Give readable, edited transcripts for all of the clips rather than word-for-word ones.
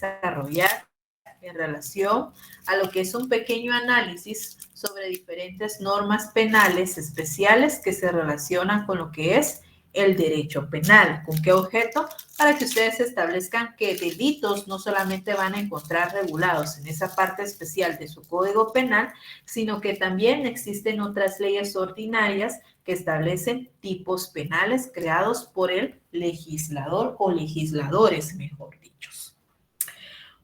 desarrollar en relación a lo que es un pequeño análisis sobre diferentes normas penales especiales que se relacionan con lo que es el derecho penal. ¿Con qué objeto? Para que ustedes establezcan que delitos no solamente van a encontrar regulados en esa parte especial de su Código Penal, sino que también existen otras leyes ordinarias que establecen tipos penales creados por el legislador o legisladores, mejor dicho.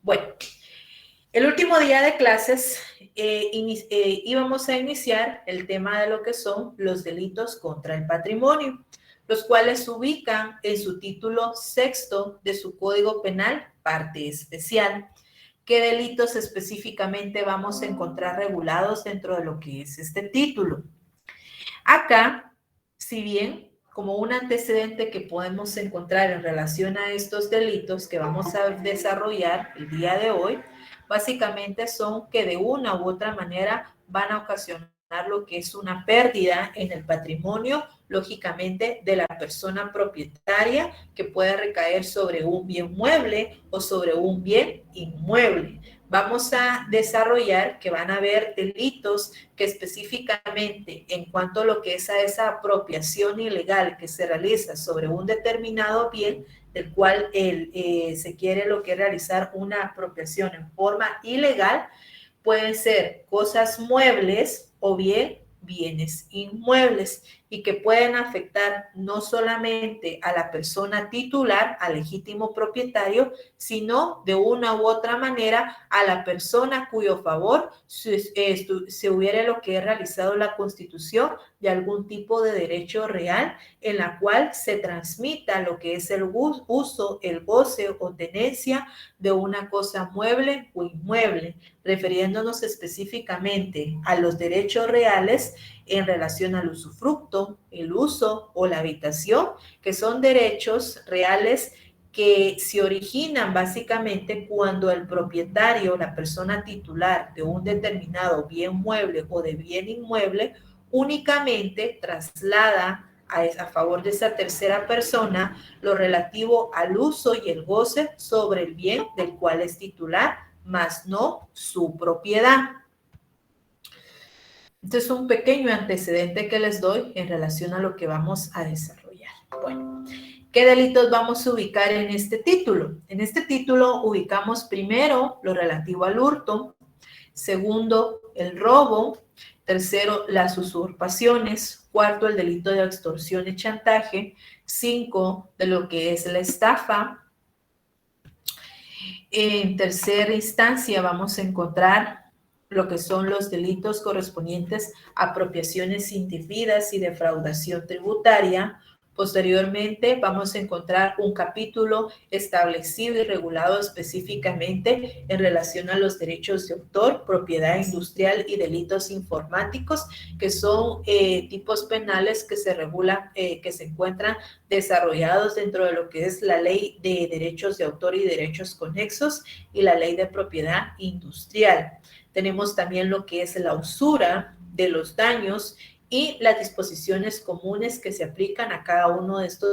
Bueno, el último día de clases íbamos a iniciar el tema de lo que son los delitos contra el patrimonio, los cuales se ubican en su título sexto de su Código Penal, parte especial. ¿Qué delitos específicamente vamos a encontrar regulados dentro de lo que es este título? Acá, si bien como un antecedente que podemos encontrar en relación a estos delitos que vamos a desarrollar el día de hoy, básicamente son que de una u otra manera van a ocasionar lo que es una pérdida en el patrimonio, lógicamente, de la persona propietaria, que puede recaer sobre un bien mueble o sobre un bien inmueble. Vamos a desarrollar que van a haber delitos que específicamente en cuanto a lo que es a esa apropiación ilegal que se realiza sobre un determinado bien, del cual se quiere lo que es realizar una apropiación en forma ilegal, pueden ser cosas muebles o bien bienes inmuebles y que pueden afectar no solamente a la persona titular, al legítimo propietario, sino de una u otra manera a la persona cuyo favor se hubiera lo que es realizado la constitución de algún tipo de derecho real en la cual se transmita lo que es el uso, el goce o tenencia de una cosa mueble o inmueble, refiriéndonos específicamente a los derechos reales en relación al usufructo, el uso o la habitación, que son derechos reales que se originan básicamente cuando el propietario, la persona titular de un determinado bien mueble o de bien inmueble, únicamente traslada a favor de esa tercera persona lo relativo al uso y el goce sobre el bien del cual es titular, más no su propiedad. Este es un pequeño antecedente que les doy en relación a lo que vamos a desarrollar. Bueno, ¿qué delitos vamos a ubicar en este título? En este título ubicamos primero lo relativo al hurto, segundo, el robo, tercero, las usurpaciones, cuarto, el delito de extorsión y chantaje, 5, de lo que es la estafa. En tercera instancia vamos a encontrar lo que son los delitos correspondientes a apropiaciones indebidas y defraudación tributaria. Posteriormente vamos a encontrar un capítulo establecido y regulado específicamente en relación a los derechos de autor, propiedad industrial y delitos informáticos, que son tipos penales que se regulan, que se encuentran desarrollados dentro de lo que es la ley de derechos de autor y derechos conexos y la ley de propiedad industrial. Tenemos también lo que es la usura de los daños y las disposiciones comunes que se aplican a cada uno de estos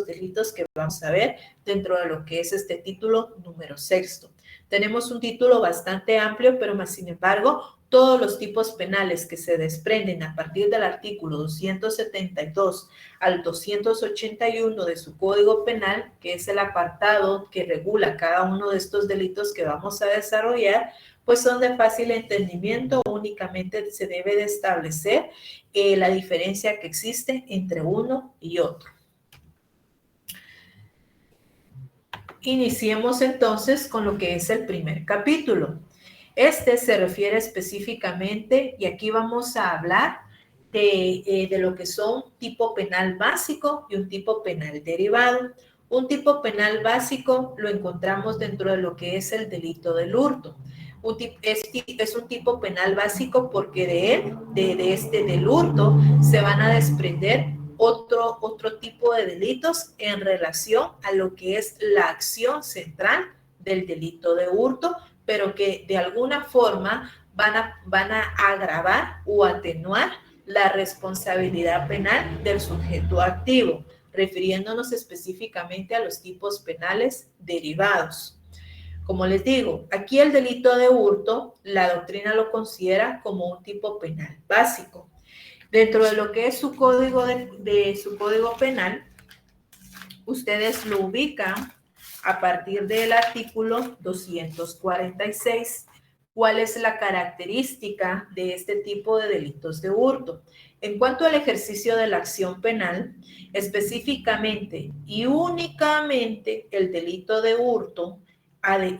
delitos que vamos a ver dentro de lo que es este título número sexto. Tenemos un título bastante amplio, pero más sin embargo, todos los tipos penales que se desprenden a partir del artículo 272 al 281 de su Código Penal, que es el apartado que regula cada uno de estos delitos que vamos a desarrollar, pues son de fácil entendimiento. Únicamente se debe de establecer la diferencia que existe entre uno y otro. Iniciemos entonces con lo que es el primer capítulo. Este se refiere específicamente, y aquí vamos a hablar de lo que son tipo penal básico y un tipo penal derivado. Un tipo penal básico lo encontramos dentro de lo que es el delito del hurto. Es un tipo penal básico porque de él, del hurto, se van a desprender otro tipo de delitos en relación a lo que es la acción central del delito de hurto, pero que de alguna forma van a agravar o atenuar la responsabilidad penal del sujeto activo, refiriéndonos específicamente a los tipos penales derivados. Como les digo, aquí el delito de hurto, la doctrina lo considera como un tipo penal básico. Dentro de lo que es su código, su código penal, ustedes lo ubican a partir del artículo 246. ¿Cuál es la característica de este tipo de delitos de hurto? En cuanto al ejercicio de la acción penal, específicamente y únicamente el delito de hurto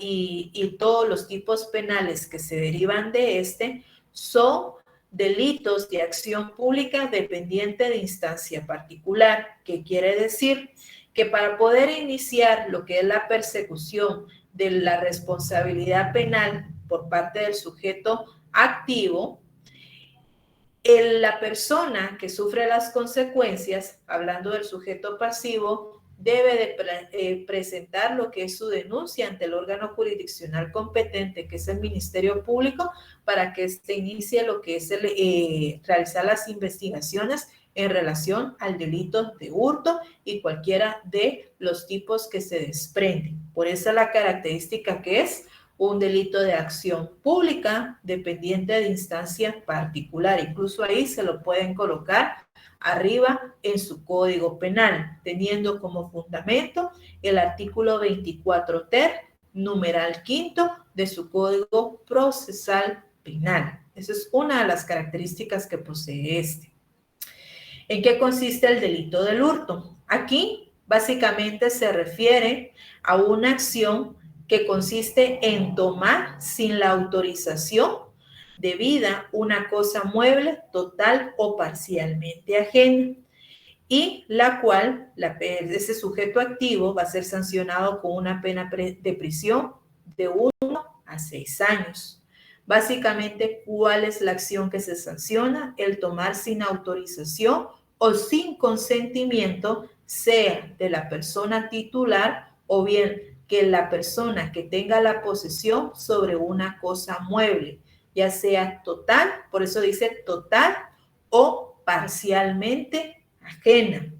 y todos los tipos penales que se derivan de este son delitos de acción pública dependiente de instancia particular. ¿Qué quiere decir? Que para poder iniciar lo que es la persecución de la responsabilidad penal por parte del sujeto activo, la persona que sufre las consecuencias, hablando del sujeto pasivo, debe de presentar lo que es su denuncia ante el órgano jurisdiccional competente, que es el Ministerio Público, para que se inicie lo que es realizar las investigaciones en relación al delito de hurto y cualquiera de los tipos que se desprenden. Por esa la característica que es un delito de acción pública dependiente de instancia particular. Incluso ahí se lo pueden colocar arriba en su código penal, teniendo como fundamento el artículo 24 ter, numeral quinto de su código procesal penal. Esa es una de las características que posee este. ¿En qué consiste el delito del hurto? Aquí básicamente se refiere a una acción que consiste en tomar sin la autorización debida una cosa mueble total o parcialmente ajena, y la cual ese sujeto activo va a ser sancionado con una pena de prisión de 1 a 6 años. Básicamente, ¿cuál es la acción que se sanciona? El tomar sin autorización o sin consentimiento, sea de la persona titular o bien que la persona que tenga la posesión sobre una cosa mueble, ya sea total, por eso dice total, o parcialmente ajena.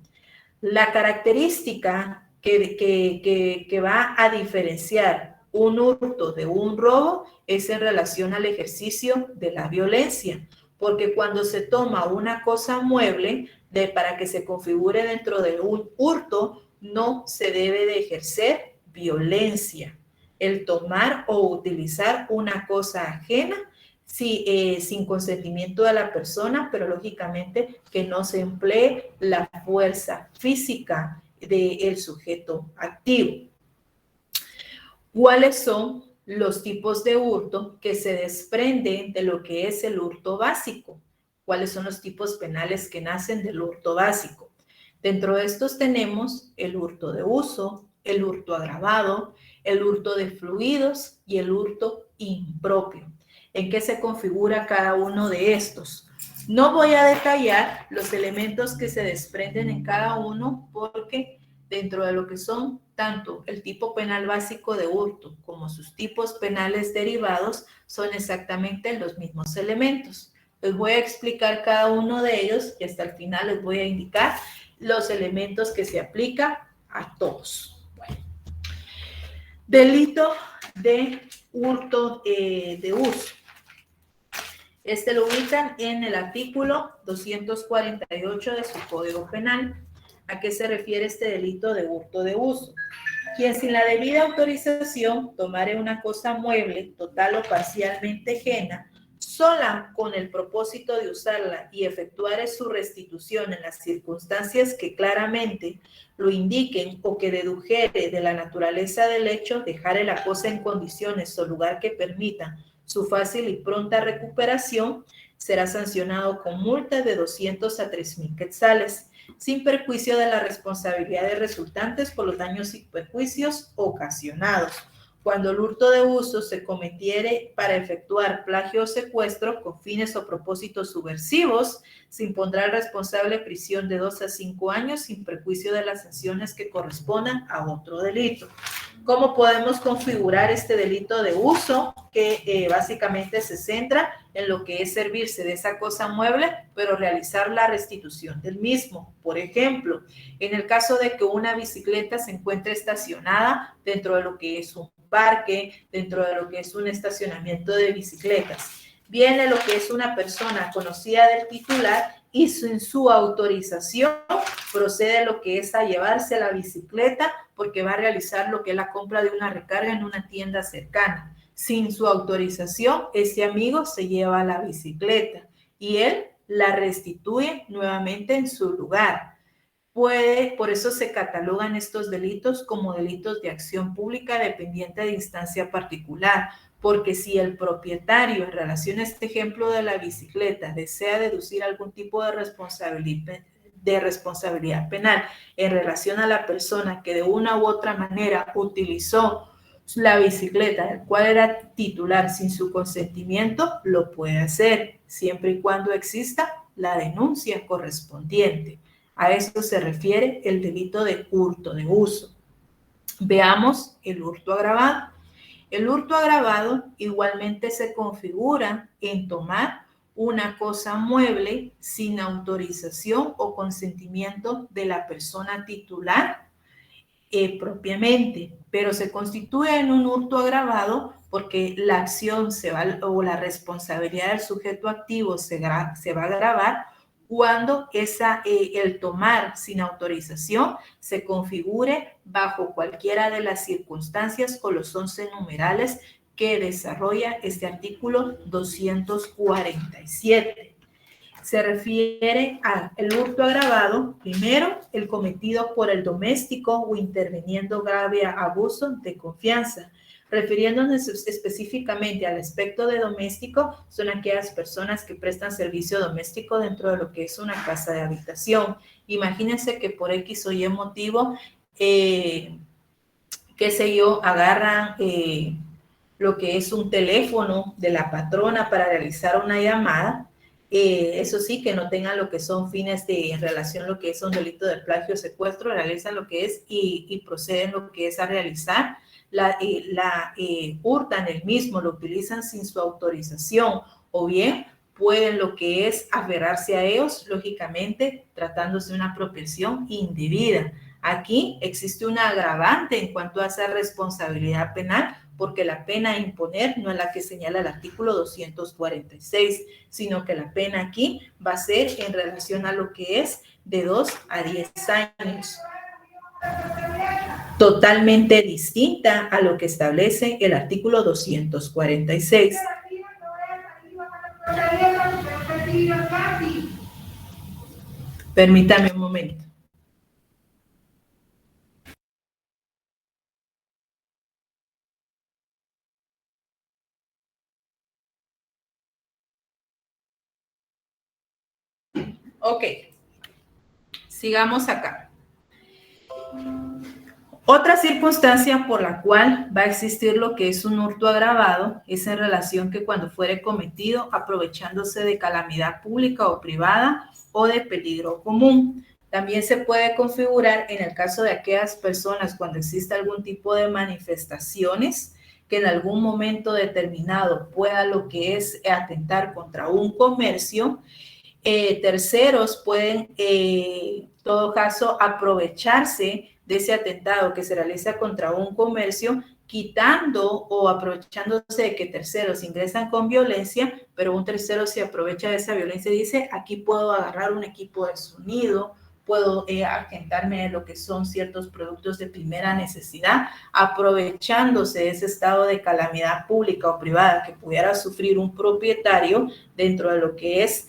La característica que va a diferenciar un hurto de un robo es en relación al ejercicio de la violencia, porque cuando se toma una cosa mueble para que se configure dentro de un hurto, no se debe de ejercer violencia. El tomar o utilizar una cosa ajena sin consentimiento de la persona, pero lógicamente que no se emplee la fuerza física del sujeto activo. ¿Cuáles son los tipos de hurto que se desprenden de lo que es el hurto básico? ¿Cuáles son los tipos penales que nacen del hurto básico? Dentro de estos tenemos el hurto de uso, el hurto agravado, el hurto de fluidos y el hurto impropio. ¿En qué se configura cada uno de estos? No voy a detallar los elementos que se desprenden en cada uno porque dentro de lo que son tanto el tipo penal básico de hurto como sus tipos penales derivados son exactamente los mismos elementos. Les voy a explicar cada uno de ellos y hasta el final les voy a indicar los elementos que se aplican a todos. Bueno. Delito de hurto de uso. Este lo ubican en el artículo 248 de su Código Penal. ¿A qué se refiere este delito de hurto de uso? Quien sin la debida autorización tomare una cosa mueble, total o parcialmente ajena, sola con el propósito de usarla y efectuar su restitución en las circunstancias que claramente lo indiquen o que dedujere de la naturaleza del hecho, dejare la cosa en condiciones o lugar que permitan su fácil y pronta recuperación, será sancionado con multa de 200 a 3,000 quetzales, sin perjuicio de las responsabilidades resultantes por los daños y perjuicios ocasionados. Cuando el hurto de uso se cometiere para efectuar plagio o secuestro con fines o propósitos subversivos, se impondrá al responsable prisión de 2 a 5 años sin perjuicio de las sanciones que correspondan a otro delito. ¿Cómo podemos configurar este delito de uso? Que básicamente se centra en lo que es servirse de esa cosa mueble, pero realizar la restitución del mismo. Por ejemplo, en el caso de que una bicicleta se encuentre estacionada dentro de lo que es un parque, dentro de lo que es un estacionamiento de bicicletas. Viene lo que es una persona conocida del titular y sin su autorización procede lo que es a llevarse la bicicleta porque va a realizar lo que es la compra de una recarga en una tienda cercana. Sin su autorización, ese amigo se lleva la bicicleta y él la restituye nuevamente en su lugar. Por eso se catalogan estos delitos como delitos de acción pública dependiente de instancia particular, porque si el propietario en relación a este ejemplo de la bicicleta desea deducir algún tipo de responsabilidad penal en relación a la persona que de una u otra manera utilizó la bicicleta del cual era titular sin su consentimiento, lo puede hacer, siempre y cuando exista la denuncia correspondiente. A eso se refiere el delito de hurto de uso. Veamos el hurto agravado. El hurto agravado igualmente se configura en tomar una cosa mueble sin autorización o consentimiento de la persona titular propiamente, pero se constituye en un hurto agravado porque la acción o la responsabilidad del sujeto activo se va a agravar cuando el tomar sin autorización se configure bajo cualquiera de las circunstancias o los 11 numerales que desarrolla este artículo 247. Se refiere al hurto agravado, primero, el cometido por el doméstico o interviniendo grave abuso de confianza. Refiriéndonos específicamente al aspecto de doméstico, son aquellas personas que prestan servicio doméstico dentro de lo que es una casa de habitación. Imagínense que por X o Y motivo, qué sé yo, agarran lo que es un teléfono de la patrona para realizar una llamada. Eso sí, que no tengan lo que son fines en relación a lo que es un delito de plagio o secuestro, realizan lo que es y proceden lo que es a realizar, hurtan el mismo, lo utilizan sin su autorización, o bien pueden lo que es aferrarse a ellos, lógicamente tratándose de una apropiación indebida. Aquí existe una agravante en cuanto a esa responsabilidad penal, porque la pena a imponer no es la que señala el artículo 246, sino que la pena aquí va a ser en relación a lo que es de 2 a 10 años. Totalmente distinta a lo que establece el artículo 246. Permítame un momento. Ok, sigamos acá. Otra circunstancia por la cual va a existir lo que es un hurto agravado es en relación que cuando fuere cometido aprovechándose de calamidad pública o privada o de peligro común. También se puede configurar en el caso de aquellas personas cuando existe algún tipo de manifestaciones que en algún momento determinado pueda lo que es atentar contra un comercio. Terceros pueden, en todo caso, aprovecharse de ese atentado que se realiza contra un comercio, quitando o aprovechándose de que terceros ingresan con violencia, pero un tercero se aprovecha de esa violencia y dice, aquí puedo agarrar un equipo de sonido, puedo agentarme de lo que son ciertos productos de primera necesidad, aprovechándose de ese estado de calamidad pública o privada que pudiera sufrir un propietario dentro de lo que es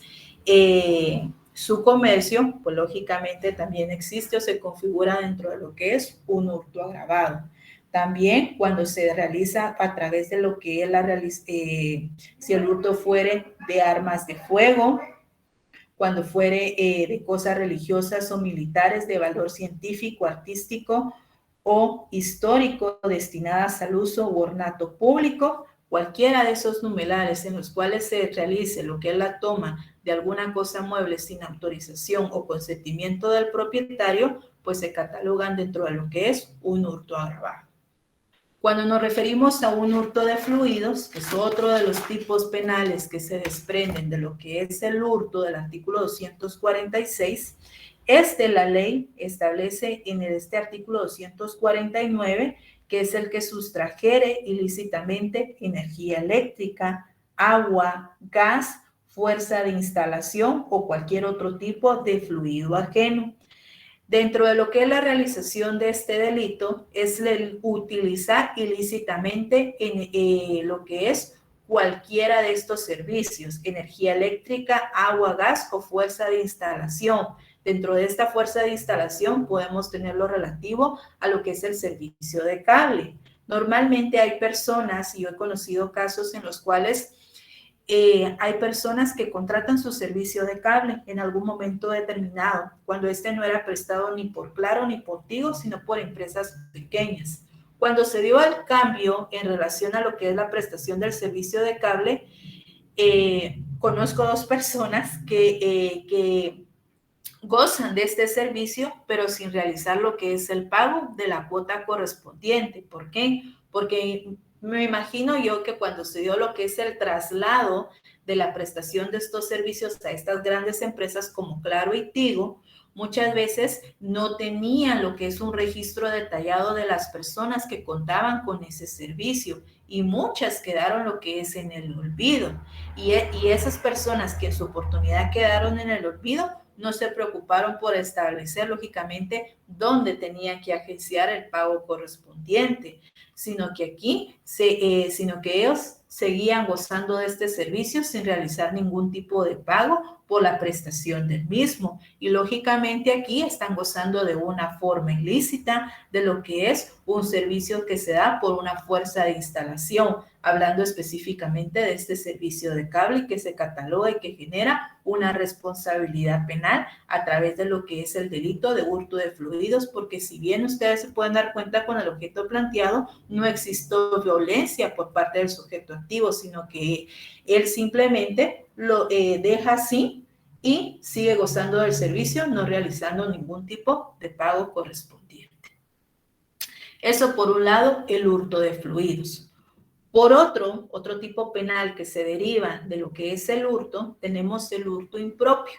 su comercio, pues lógicamente también existe o se configura dentro de lo que es un hurto agravado. También cuando se realiza a través de lo que es si el hurto fuere de armas de fuego, cuando fuere de cosas religiosas o militares de valor científico, artístico o histórico destinadas al uso u ornato público, cualquiera de esos numerales en los cuales se realice lo que es la toma de alguna cosa mueble sin autorización o consentimiento del propietario, pues se catalogan dentro de lo que es un hurto agravado. Cuando nos referimos a un hurto de fluidos, que es otro de los tipos penales que se desprenden de lo que es el hurto del artículo 246, la ley establece en este artículo 249 que es el que sustrajere ilícitamente energía eléctrica, agua, gas, fuerza de instalación o cualquier otro tipo de fluido ajeno. Dentro de lo que es la realización de este delito es el utilizar ilícitamente lo que es cualquiera de estos servicios, energía eléctrica, agua, gas o fuerza de instalación. Dentro de esta fuerza de instalación podemos tener lo relativo a lo que es el servicio de cable. Normalmente hay personas, y yo he conocido casos en los cuales hay personas que contratan su servicio de cable en algún momento determinado, cuando este no era prestado ni por Claro ni por Tigo, sino por empresas pequeñas. Cuando se dio el cambio en relación a lo que es la prestación del servicio de cable, conozco dos personas que gozan de este servicio, pero sin realizar lo que es el pago de la cuota correspondiente. ¿Por qué? Porque me imagino yo que cuando se dio lo que es el traslado de la prestación de estos servicios a estas grandes empresas como Claro y Tigo, muchas veces no tenían lo que es un registro detallado de las personas que contaban con ese servicio y muchas quedaron lo que es en el olvido. Y esas personas que en su oportunidad quedaron en el olvido no se preocuparon por establecer lógicamente dónde tenía que agenciar el pago correspondiente, sino que ellos seguían gozando de este servicio sin realizar ningún tipo de pago por la prestación del mismo. Y lógicamente aquí están gozando de una forma ilícita de lo que es un servicio que se da por una fuerza de instalación, hablando específicamente de este servicio de cable que se cataloga y que genera una responsabilidad penal a través de lo que es el delito de hurto de fluidos, porque si bien ustedes se pueden dar cuenta con el objeto planteado, no existió violencia por parte del sujeto activo, sino que él simplemente lo deja así y sigue gozando del servicio, no realizando ningún tipo de pago correspondiente. Eso por un lado, el hurto de fluidos. Por otro tipo penal que se deriva de lo que es el hurto, tenemos el hurto impropio.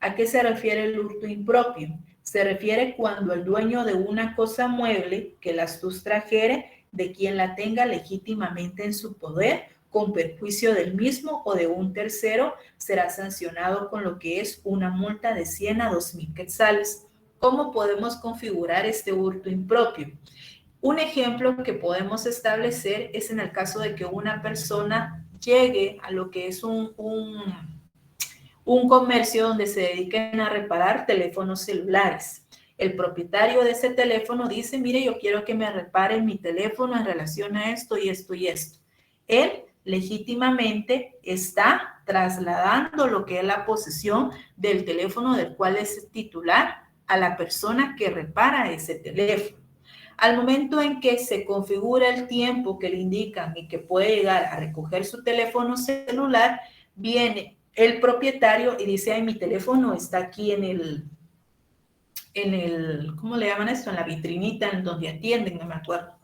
¿A qué se refiere el hurto impropio? Se refiere cuando el dueño de una cosa mueble que la sustrajere de quien la tenga legítimamente en su poder, con perjuicio del mismo o de un tercero, será sancionado con lo que es una multa de 100 a 2,000 quetzales. ¿Cómo podemos configurar este hurto impropio? Un ejemplo que podemos establecer es en el caso de que una persona llegue a lo que es un comercio donde se dediquen a reparar teléfonos celulares. El propietario de ese teléfono dice, mire, yo quiero que me reparen mi teléfono en relación a esto y esto y esto. Él legítimamente está trasladando lo que es la posesión del teléfono del cual es titular a la persona que repara ese teléfono. Al momento en que se configura el tiempo que le indican y que puede llegar a recoger su teléfono celular, viene el propietario y dice, ay, mi teléfono está aquí en el, ¿cómo le llaman esto? En la vitrinita en donde atienden, no me acuerdo.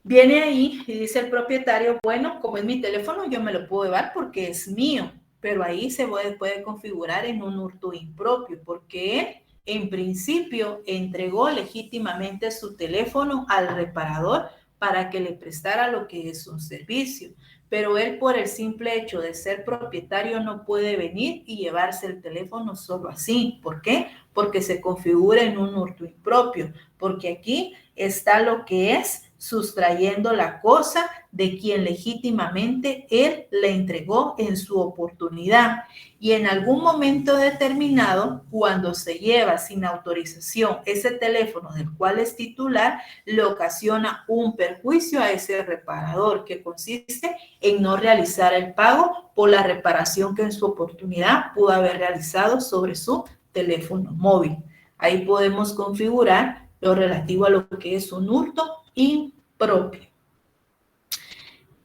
Viene ahí y dice el propietario, bueno, como es mi teléfono, yo me lo puedo llevar porque es mío, pero ahí se puede configurar en un hurto impropio, porque él, en principio, entregó legítimamente su teléfono al reparador para que le prestara lo que es un servicio, pero él por el simple hecho de ser propietario no puede venir y llevarse el teléfono solo así. ¿Por qué? Porque se configura en un hurto impropio, porque aquí está lo que es sustrayendo la cosa de quien legítimamente él le entregó en su oportunidad. Y en algún momento determinado, cuando se lleva sin autorización ese teléfono del cual es titular, le ocasiona un perjuicio a ese reparador que consiste en no realizar el pago por la reparación que en su oportunidad pudo haber realizado sobre su teléfono móvil. Ahí podemos configurar lo relativo a lo que es un hurto impropio.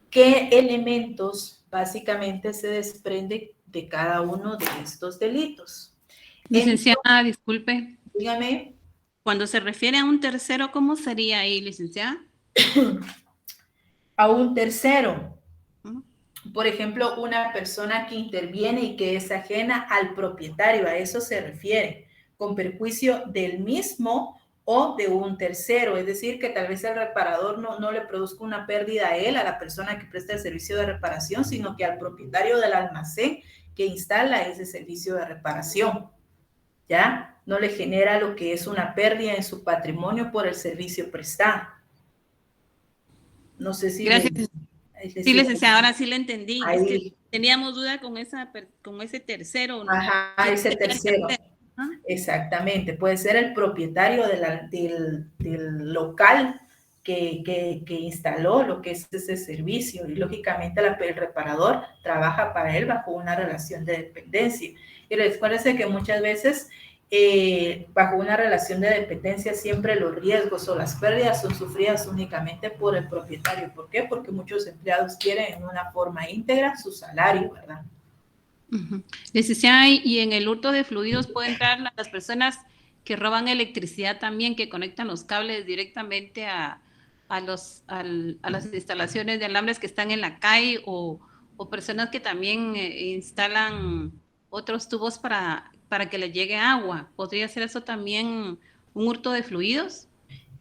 ¿Qué elementos básicamente se desprenden de cada uno de estos delitos? Licenciada, disculpe. Dígame. Cuando se refiere a un tercero, ¿cómo sería ahí, licenciada? A un tercero. Por ejemplo, una persona que interviene y que es ajena al propietario, a eso se refiere, con perjuicio del mismo o de un tercero, es decir, que tal vez el reparador no le produzca una pérdida a él, a la persona que presta el servicio de reparación, sino que al propietario del almacén que instala ese servicio de reparación, ¿ya? No le genera lo que es una pérdida en su patrimonio por el servicio prestado. No sé si... Gracias. Sí, licenciada, ahora sí le entendí. Ahí. Es que teníamos duda con ese tercero. Ajá, ese tercero. Exactamente, puede ser el propietario del local que instaló lo que es ese servicio y lógicamente el reparador trabaja para él bajo una relación de dependencia. Y recuérdense que muchas veces bajo una relación de dependencia siempre los riesgos o las pérdidas son sufridas únicamente por el propietario. ¿Por qué? Porque muchos empleados quieren en una forma íntegra su salario, ¿verdad? Licenciada, y en el hurto de fluidos pueden entrar las personas que roban electricidad también, que conectan los cables directamente a las instalaciones de alambres que están en la calle, o personas que también instalan otros tubos para que les llegue agua. ¿Podría ser eso también un hurto de fluidos?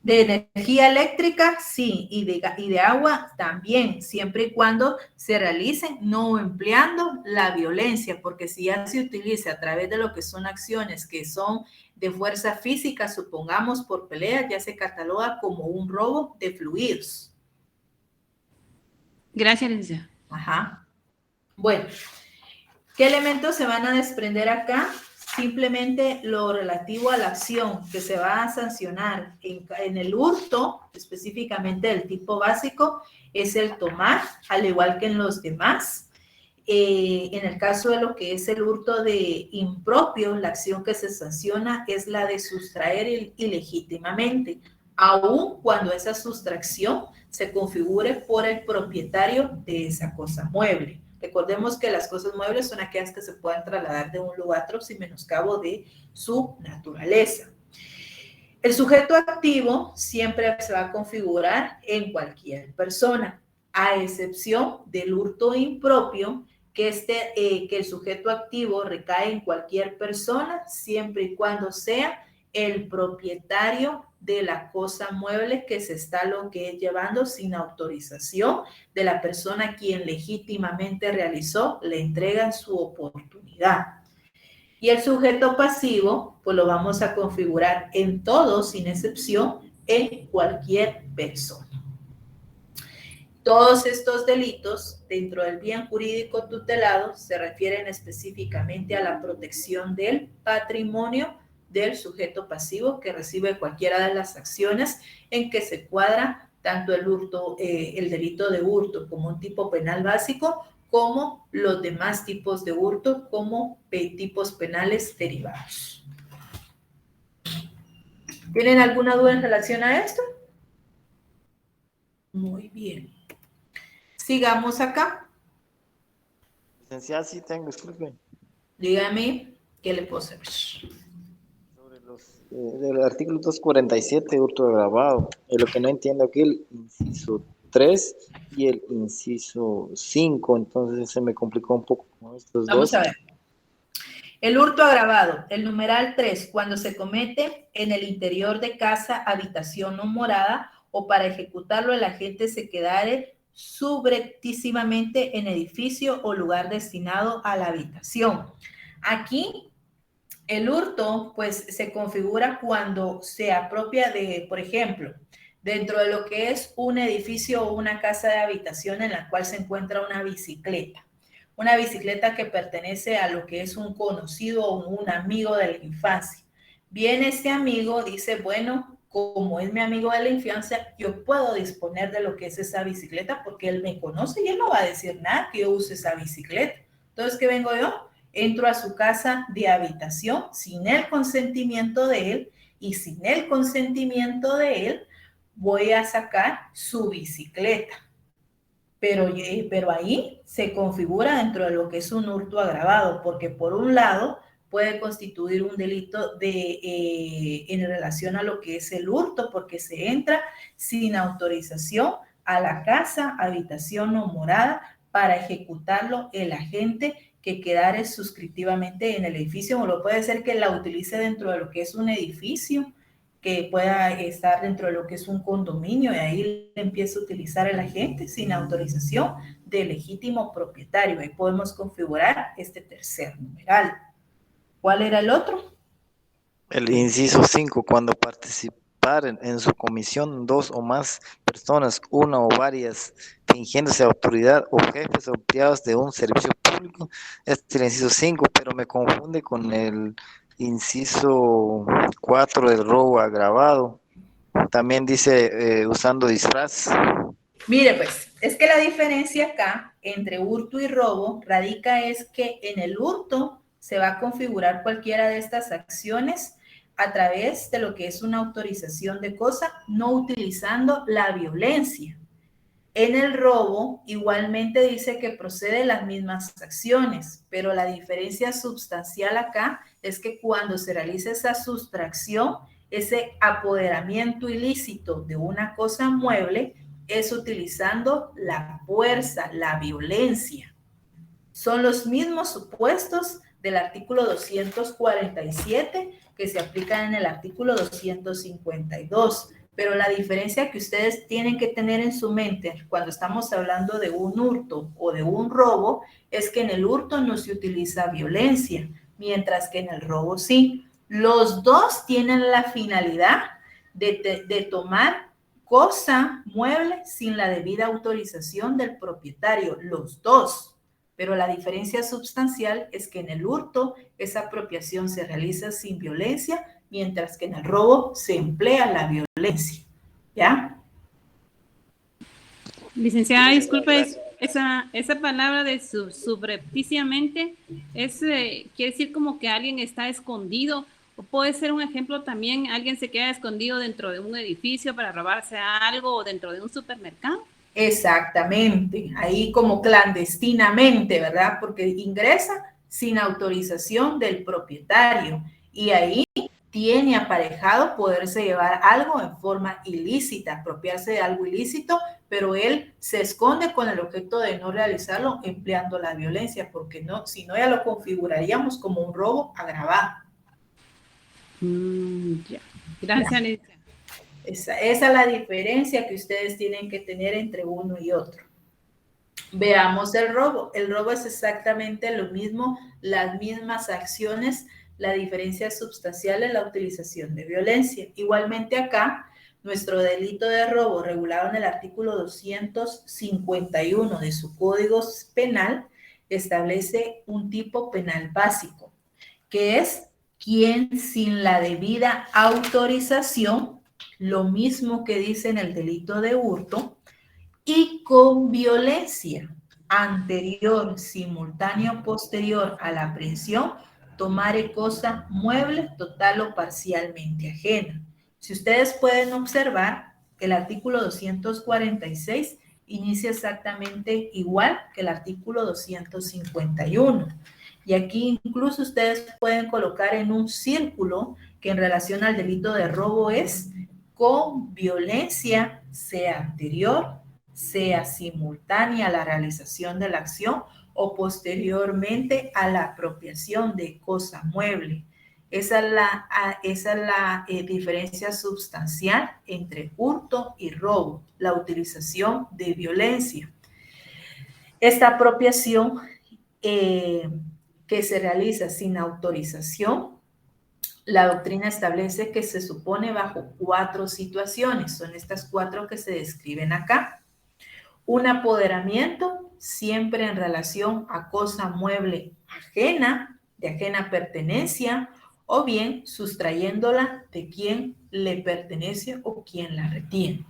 De energía eléctrica, sí, y de agua también, siempre y cuando se realicen no empleando la violencia, porque si ya se utiliza a través de lo que son acciones que son de fuerza física, supongamos por pelea, ya se cataloga como un robo de fluidos. Gracias, licenciada. Ajá. Bueno, ¿qué elementos se van a desprender acá? Simplemente lo relativo a la acción que se va a sancionar en el hurto, específicamente del tipo básico, es el tomar, al igual que en los demás. En el caso de lo que es el hurto de impropio, la acción que se sanciona es la de sustraer ilegítimamente, aun cuando esa sustracción se configure por el propietario de esa cosa mueble. Recordemos que las cosas muebles son aquellas que se puedan trasladar de un lugar a otro sin menoscabo de su naturaleza. El sujeto activo siempre se va a configurar en cualquier persona, a excepción del hurto impropio, que el sujeto activo recae en cualquier persona siempre y cuando sea el propietario de la cosa mueble que se está llevando sin autorización de la persona a quien legítimamente realizó la entrega en su oportunidad. Y el sujeto pasivo, pues lo vamos a configurar en todo, sin excepción, en cualquier persona. Todos estos delitos dentro del bien jurídico tutelado se refieren específicamente a la protección del patrimonio del sujeto pasivo que recibe cualquiera de las acciones en que se cuadra tanto el hurto, el delito de hurto como un tipo penal básico, como los demás tipos de hurto como tipos penales derivados. ¿Tienen alguna duda en relación a esto? Muy bien. Sigamos acá. Licenciada, sí tengo, disculpe. Dígame, ¿qué le puedo servir? Sobre del artículo 247, hurto agravado. Lo que no entiendo aquí, el inciso 3 y el inciso 5, entonces se me complicó un poco con estos dos. Vamos a ver. El hurto agravado, el numeral 3, cuando se comete en el interior de casa, habitación o morada, o para ejecutarlo el agente se quedare subreptísimamente en edificio o lugar destinado a la habitación. Aquí el hurto pues se configura cuando se apropia de, por ejemplo, dentro de lo que es un edificio o una casa de habitación en la cual se encuentra una bicicleta que pertenece a lo que es un conocido o un amigo de la infancia. Viene este amigo, dice, bueno, como es mi amigo de la infancia, yo puedo disponer de lo que es esa bicicleta porque él me conoce y él no va a decir nada que yo use esa bicicleta. Entonces, ¿qué vengo yo? Entro a su casa de habitación sin el consentimiento de él y sin el consentimiento de él voy a sacar su bicicleta. Pero ahí se configura dentro de lo que es un hurto agravado, porque por un lado puede constituir un delito en relación a lo que es el hurto, porque se entra sin autorización a la casa, habitación o morada para ejecutarlo el agente que quedare suscriptivamente en el edificio, o lo puede ser que la utilice dentro de lo que es un edificio que pueda estar dentro de lo que es un condominio y ahí empieza a utilizar el agente sin autorización del legítimo propietario. Ahí podemos configurar este tercer numeral. ¿Cuál era el otro? El inciso 5, cuando participaren en su comisión 2 o más personas, una o varias, fingiéndose autoridad o jefes o empleados de un servicio público. Este es el inciso 5, pero me confunde con el inciso 4 del robo agravado. También dice usando disfraz. Mire, pues, es que la diferencia acá entre hurto y robo radica es que en el hurto se va a configurar cualquiera de estas acciones a través de lo que es una autorización de cosa, no utilizando la violencia. En el robo, igualmente dice que procede las mismas acciones, pero la diferencia sustancial acá es que cuando se realiza esa sustracción, ese apoderamiento ilícito de una cosa mueble es utilizando la fuerza, la violencia. Son los mismos supuestos del artículo 247 que se aplican en el artículo 252. Pero la diferencia que ustedes tienen que tener en su mente cuando estamos hablando de un hurto o de un robo es que en el hurto no se utiliza violencia, mientras que en el robo sí. Los dos tienen la finalidad de tomar cosa mueble sin la debida autorización del propietario, los dos. Pero la diferencia sustancial es que en el hurto esa apropiación se realiza sin violencia, mientras que en el robo se emplea la violencia. ¿Ya? Licenciada, disculpe, esa palabra de subrepticiamente quiere decir como que alguien está escondido, o puede ser un ejemplo también, alguien se queda escondido dentro de un edificio para robarse algo o dentro de un supermercado. Exactamente, ahí como clandestinamente, ¿verdad? Porque ingresa sin autorización del propietario y ahí tiene aparejado poderse llevar algo en forma ilícita, apropiarse de algo ilícito, pero él se esconde con el objeto de no realizarlo empleando la violencia, porque no, si no ya lo configuraríamos como un robo agravado. Ya. Gracias, Licenciada. Esa es la diferencia que ustedes tienen que tener entre uno y otro. Veamos el robo. El robo es exactamente lo mismo, las mismas acciones. La diferencia sustancial es la utilización de violencia. Igualmente acá, nuestro delito de robo regulado en el artículo 251 de su Código Penal establece un tipo penal básico, que es quien sin la debida autorización, lo mismo que dice en el delito de hurto, y con violencia anterior, simultánea o posterior a la aprehensión, tomare cosa mueble, total o parcialmente ajena. Si ustedes pueden observar, el artículo 246 inicia exactamente igual que el artículo 251. Y aquí incluso ustedes pueden colocar en un círculo que en relación al delito de robo es con violencia, sea anterior, sea simultánea a la realización de la acción o posteriormente a la apropiación de cosa mueble. Esa es la diferencia sustancial entre hurto y robo, la utilización de violencia. Esta apropiación que se realiza sin autorización, la doctrina establece que se supone bajo 4 situaciones. Son estas 4 que se describen acá. Un apoderamiento siempre en relación a cosa mueble ajena, de ajena pertenencia, o bien sustrayéndola de quien le pertenece o quien la retiene.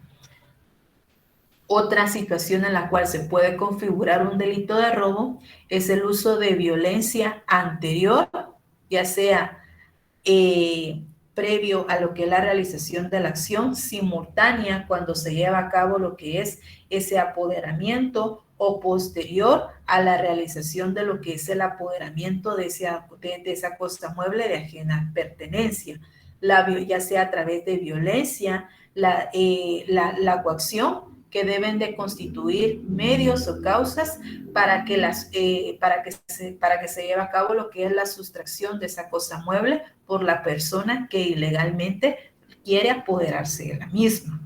Otra situación en la cual se puede configurar un delito de robo es el uso de violencia anterior, ya sea previo a lo que es la realización de la acción, simultánea cuando se lleva a cabo lo que es ese apoderamiento, o posterior a la realización de lo que es el apoderamiento de esa cosa mueble de ajena pertenencia, ya sea a través de violencia, la coacción, que deben de constituir medios o causas para que se lleve a cabo lo que es la sustracción de esa cosa mueble por la persona que ilegalmente quiere apoderarse de la misma.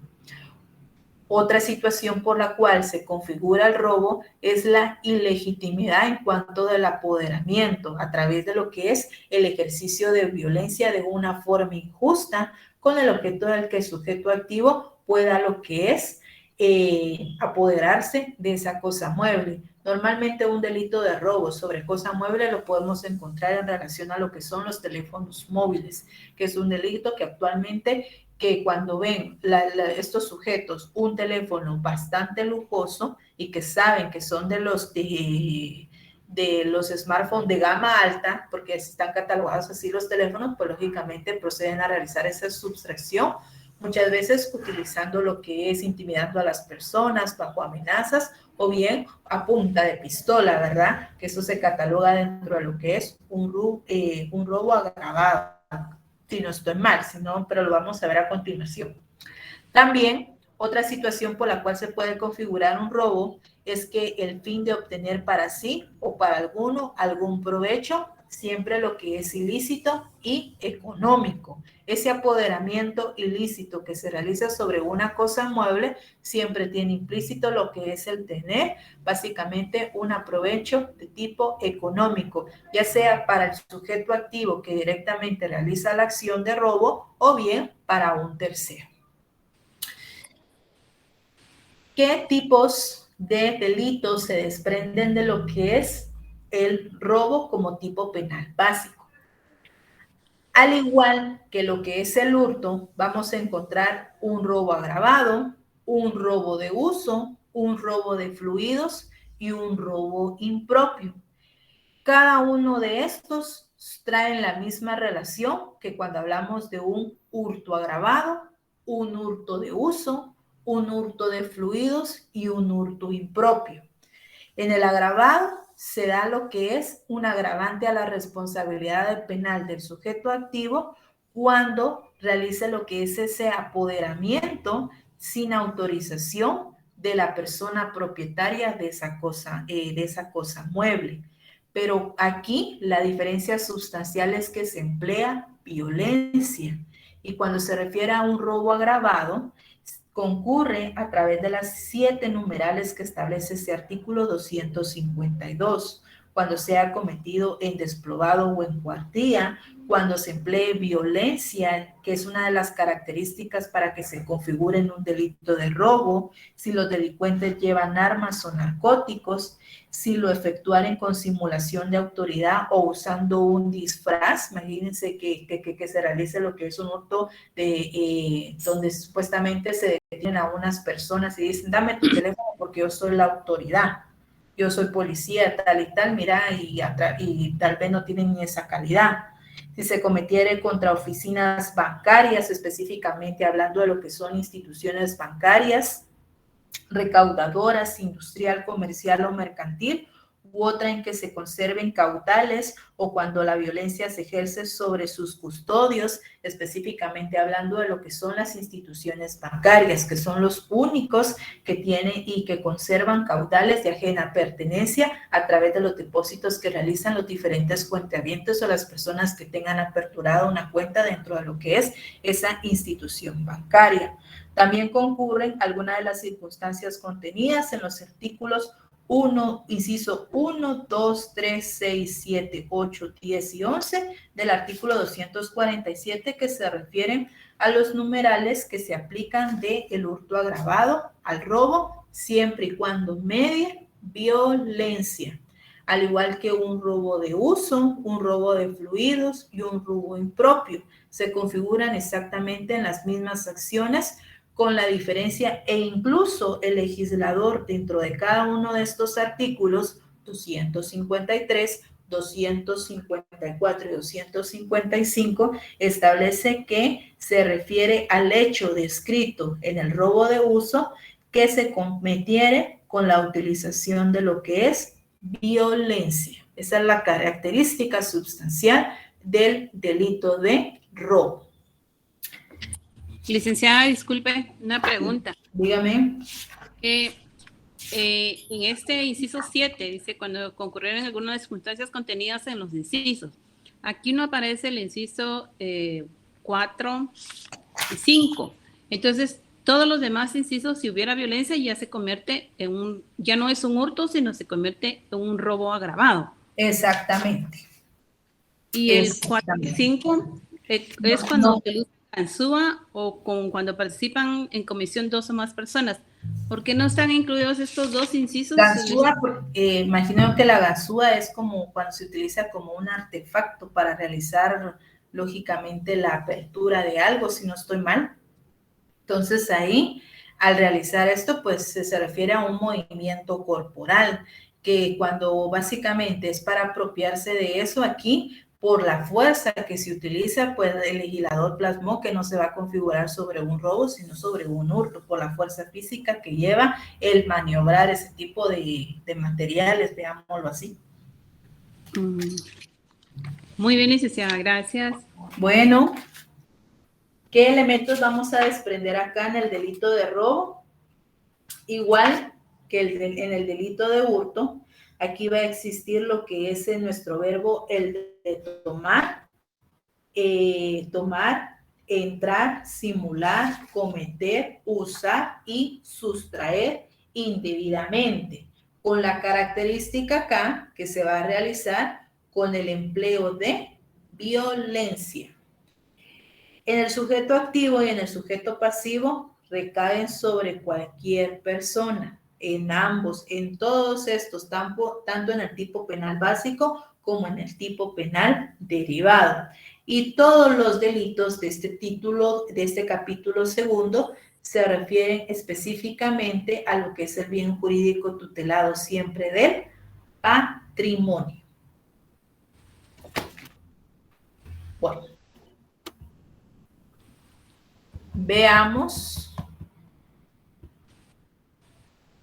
Otra situación por la cual se configura el robo es la ilegitimidad en cuanto del apoderamiento a través de lo que es el ejercicio de violencia de una forma injusta con el objeto del que el sujeto activo pueda lo que es apoderarse de esa cosa mueble. Normalmente un delito de robo sobre cosa mueble lo podemos encontrar en relación a lo que son los teléfonos móviles, que es un delito que actualmente cuando ven estos sujetos un teléfono bastante lujoso y que saben que son de los smartphones de gama alta, porque están catalogados así los teléfonos, pues lógicamente proceden a realizar esa sustracción, muchas veces utilizando lo que es intimidando a las personas bajo amenazas o bien a punta de pistola, ¿verdad? Que eso se cataloga dentro de lo que es un robo agravado. Si no estoy mal, pero lo vamos a ver a continuación. También, otra situación por la cual se puede configurar un robo es que el fin de obtener para sí o para alguno algún provecho, siempre lo que es ilícito y económico. Ese apoderamiento ilícito que se realiza sobre una cosa mueble siempre tiene implícito lo que es el tener básicamente un aprovecho de tipo económico, ya sea para el sujeto activo que directamente realiza la acción de robo o bien para un tercero. ¿Qué tipos de delitos se desprenden de lo que es el robo como tipo penal básico? Al igual que lo que es el hurto, vamos a encontrar un robo agravado, un robo de uso, un robo de fluidos y un robo impropio. Cada uno de estos traen la misma relación que cuando hablamos de un hurto agravado, un hurto de uso, un hurto de fluidos y un hurto impropio. En el agravado se da lo que es un agravante a la responsabilidad penal del sujeto activo cuando realiza lo que es ese apoderamiento sin autorización de la persona propietaria de esa cosa mueble. Pero aquí la diferencia sustancial es que se emplea violencia. Y cuando se refiere a un robo agravado, concurre a través de las 7 numerales que establece ese artículo 252, cuando sea cometido en despoblado o en cuartilla, cuando se emplee violencia, que es una de las características para que se configure en un delito de robo, si los delincuentes llevan armas o narcóticos, si lo efectuaren con simulación de autoridad o usando un disfraz. Imagínense que se realice lo que es un hurto donde supuestamente se detienen a unas personas y dicen, dame tu teléfono porque yo soy la autoridad, yo soy policía, tal y tal, mira, y tal vez no tienen ni esa calidad. Si se cometiere contra oficinas bancarias, específicamente hablando de lo que son instituciones bancarias, recaudadoras, industrial, comercial o mercantil, u otra en que se conserven caudales o cuando la violencia se ejerce sobre sus custodios, específicamente hablando de lo que son las instituciones bancarias, que son los únicos que tienen y que conservan caudales de ajena pertenencia a través de los depósitos que realizan los diferentes cuentavientes o las personas que tengan aperturado una cuenta dentro de lo que es esa institución bancaria. También concurren algunas de las circunstancias contenidas en los artículos 1, inciso 1, 2, 3, 6, 7, 8, 10 y 11 del artículo 247 que se refieren a los numerales que se aplican del hurto agravado al robo siempre y cuando medie violencia, al igual que un robo de uso, un robo de fluidos y un robo impropio. Se configuran exactamente en las mismas acciones, con la diferencia e incluso el legislador dentro de cada uno de estos artículos 253, 254 y 255 establece que se refiere al hecho descrito en el robo de uso que se cometiere con la utilización de lo que es violencia. Esa es la característica sustancial del delito de robo. Licenciada, disculpe, una pregunta. Dígame. En este inciso 7 dice cuando concurrieron algunas circunstancias contenidas en los incisos. Aquí no aparece el inciso 4 5. Entonces, todos los demás incisos, si hubiera violencia, ya se convierte en ya no es un hurto, sino se convierte en un robo agravado. Exactamente. Y el 4 y 5 es cuando se usa ganzúa o cuando participan en comisión 2 o más personas. ¿Por qué no están incluidos estos dos incisos? Ganzúa, imagino que la ganzúa es como cuando se utiliza como un artefacto para realizar, lógicamente, la apertura de algo, si no estoy mal. Entonces ahí, al realizar esto, pues se refiere a un movimiento corporal, que cuando básicamente es para apropiarse de eso, aquí, por la fuerza que se utiliza, pues el legislador plasmó que no se va a configurar sobre un robo, sino sobre un hurto, por la fuerza física que lleva el maniobrar ese tipo de materiales, veámoslo así. Muy bien, licenciada, gracias. Bueno, ¿qué elementos vamos a desprender acá en el delito de robo? Igual que en el delito de hurto, aquí va a existir lo que es en nuestro verbo el de tomar, entrar, simular, cometer, usar y sustraer indebidamente, con la característica acá que se va a realizar con el empleo de violencia. En el sujeto activo y en el sujeto pasivo recaen sobre cualquier persona, en ambos, en todos estos, tanto en el tipo penal básico como en el tipo penal derivado. Y todos los delitos de este título, de este capítulo segundo, se refieren específicamente a lo que es el bien jurídico tutelado siempre del patrimonio. Bueno. Veamos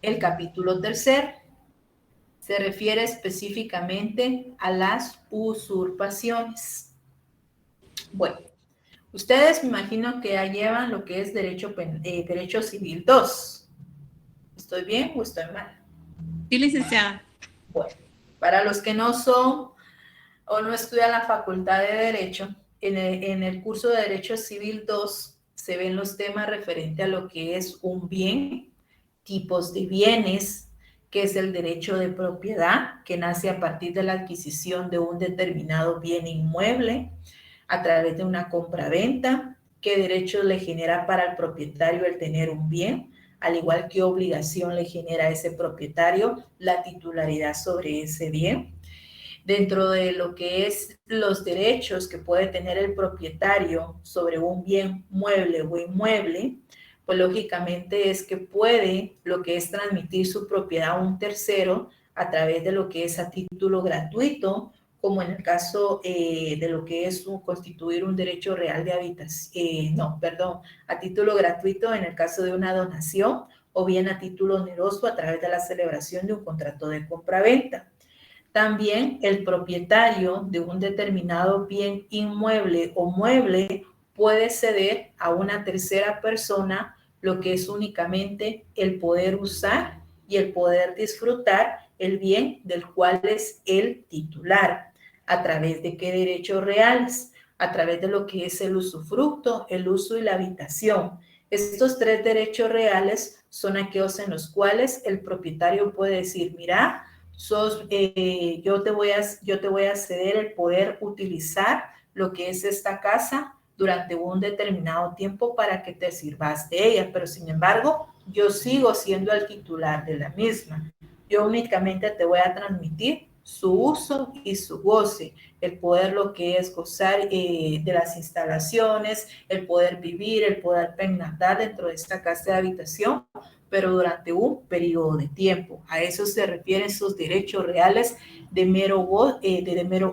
el capítulo tercero. Se refiere específicamente a las usurpaciones. Bueno, ustedes me imagino que ya llevan lo que es Derecho Civil 2. ¿Estoy bien o estoy mal? Sí, licenciada. Bueno, para los que no son o no estudian la Facultad de Derecho, en el curso de Derecho Civil 2 se ven los temas referentes a lo que es un bien, tipos de bienes, que es el derecho de propiedad, que nace a partir de la adquisición de un determinado bien inmueble a través de una compraventa, qué derechos le genera para el propietario el tener un bien, al igual que obligación le genera a ese propietario la titularidad sobre ese bien. Dentro de lo que es los derechos que puede tener el propietario sobre un bien mueble o inmueble, pues lógicamente es que puede lo que es transmitir su propiedad a un tercero a través de lo que es a título gratuito, como en el caso de lo que es constituir un derecho real de habitación, a título gratuito en el caso de una donación, o bien a título oneroso a través de la celebración de un contrato de compraventa. También el propietario de un determinado bien inmueble o mueble puede ceder a una tercera persona lo que es únicamente el poder usar y el poder disfrutar el bien del cual es el titular. ¿A través de qué derechos reales? A través de lo que es el usufructo, el uso y la habitación. Estos tres derechos reales son aquellos en los cuales el propietario puede decir, mira, yo te voy a ceder el poder utilizar lo que es esta casa durante un determinado tiempo para que te sirvas de ella, pero sin embargo, yo sigo siendo el titular de la misma. Yo únicamente te voy a transmitir su uso y su goce, el poder lo que es gozar de las instalaciones, el poder vivir, el poder pernoctar dentro de esta casa de habitación, pero durante un periodo de tiempo. A eso se refieren sus derechos reales de mero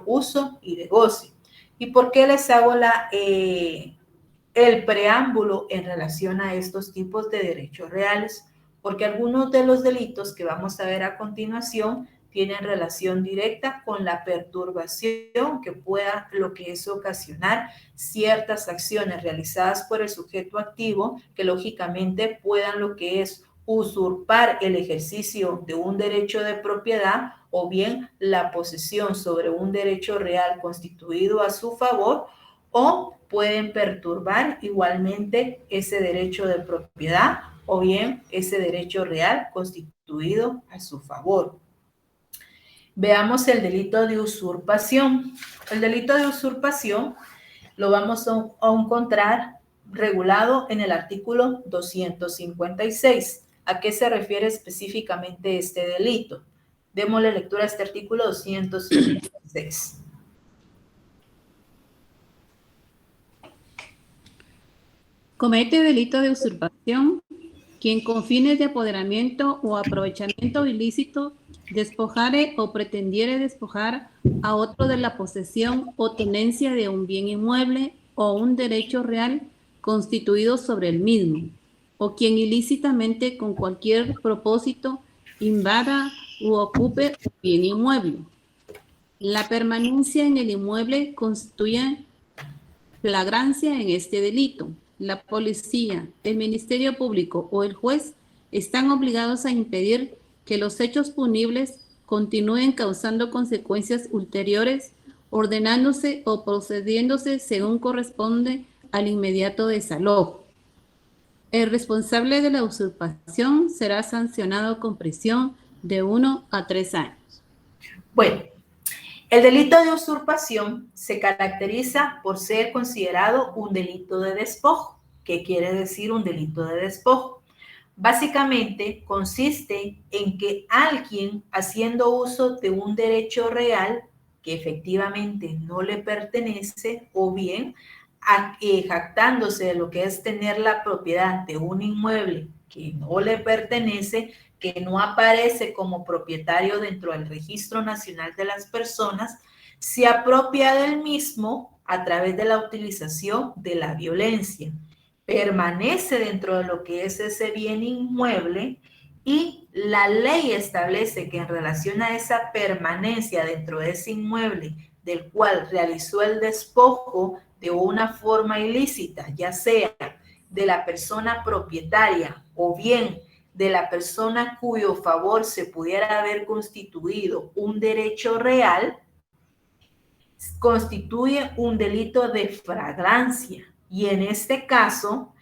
uso y de goce. ¿Y por qué les hago el preámbulo en relación a estos tipos de derechos reales? Porque algunos de los delitos que vamos a ver a continuación tienen relación directa con la perturbación que pueda lo que es ocasionar ciertas acciones realizadas por el sujeto activo que lógicamente puedan lo que es usurpar el ejercicio de un derecho de propiedad o bien la posesión sobre un derecho real constituido a su favor o pueden perturbar igualmente ese derecho de propiedad o bien ese derecho real constituido a su favor. Veamos el delito de usurpación. El delito de usurpación lo vamos a encontrar regulado en el artículo 256. ¿A qué se refiere específicamente este delito? Démosle lectura a este artículo 256. Comete delito de usurpación quien con fines de apoderamiento o aprovechamiento ilícito despojare o pretendiere despojar a otro de la posesión o tenencia de un bien inmueble o un derecho real constituido sobre el mismo, o quien ilícitamente con cualquier propósito invada u ocupe un bien inmueble. La permanencia en el inmueble constituye flagrancia en este delito. La policía, el Ministerio Público o el juez están obligados a impedir que los hechos punibles continúen causando consecuencias ulteriores, ordenándose o procediéndose según corresponde al inmediato desalojo. El responsable de la usurpación será sancionado con prisión de 1 a 3 años. Bueno, el delito de usurpación se caracteriza por ser considerado un delito de despojo. ¿Qué quiere decir un delito de despojo? Básicamente consiste en que alguien haciendo uso de un derecho real que efectivamente no le pertenece o bien jactándose de lo que es tener la propiedad de un inmueble que no le pertenece, que no aparece como propietario dentro del Registro Nacional de las Personas, se apropia del mismo a través de la utilización de la violencia. Permanece dentro de lo que es ese bien inmueble y la ley establece que en relación a esa permanencia dentro de ese inmueble del cual realizó el despojo de una forma ilícita, ya sea de la persona propietaria o bien de la persona cuyo favor se pudiera haber constituido un derecho real, constituye un delito de flagrancia. Y en este caso,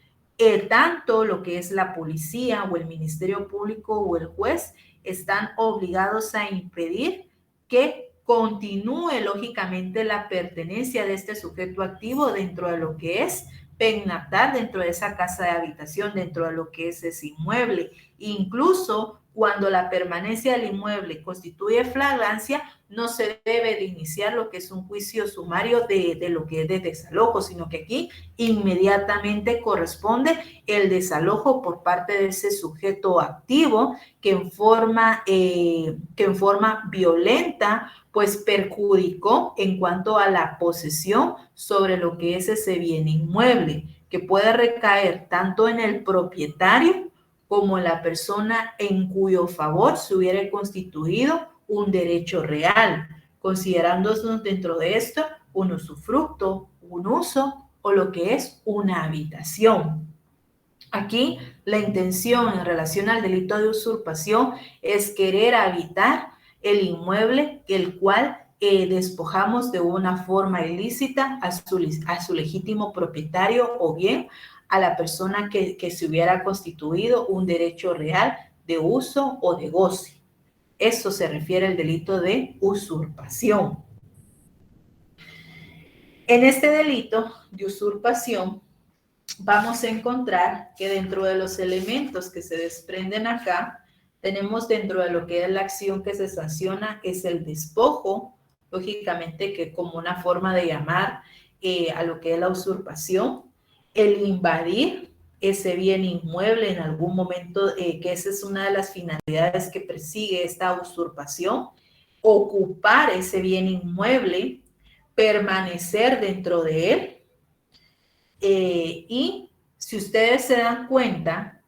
tanto lo que es la policía o el Ministerio Público o el juez están obligados a impedir que continúe lógicamente la pertenencia de este sujeto activo dentro de lo que es pernoctar dentro de esa casa de habitación, dentro de lo que es ese inmueble. Incluso cuando la permanencia del inmueble constituye flagrancia, no se debe de iniciar lo que es un juicio sumario de lo que es de desalojo, sino que aquí inmediatamente corresponde el desalojo por parte de ese sujeto activo que en forma violenta pues perjudicó en cuanto a la posesión sobre lo que es ese bien inmueble, que puede recaer tanto en el propietario como en la persona en cuyo favor se hubiera constituido un derecho real, considerándose dentro de esto un usufructo, un uso o lo que es una habitación. Aquí la intención en relación al delito de usurpación es querer habitar el inmueble el cual despojamos de una forma ilícita a su legítimo propietario o bien a la persona que se hubiera constituido un derecho real de uso o de goce. Eso se refiere al delito de usurpación. En este delito de usurpación vamos a encontrar que dentro de los elementos que se desprenden acá, tenemos dentro de lo que es la acción que se sanciona es el despojo, lógicamente que como una forma de llamar a lo que es la usurpación, el invadir ese bien inmueble en algún momento, que esa es una de las finalidades que persigue esta usurpación, ocupar ese bien inmueble, permanecer dentro de él, y si ustedes se dan cuenta,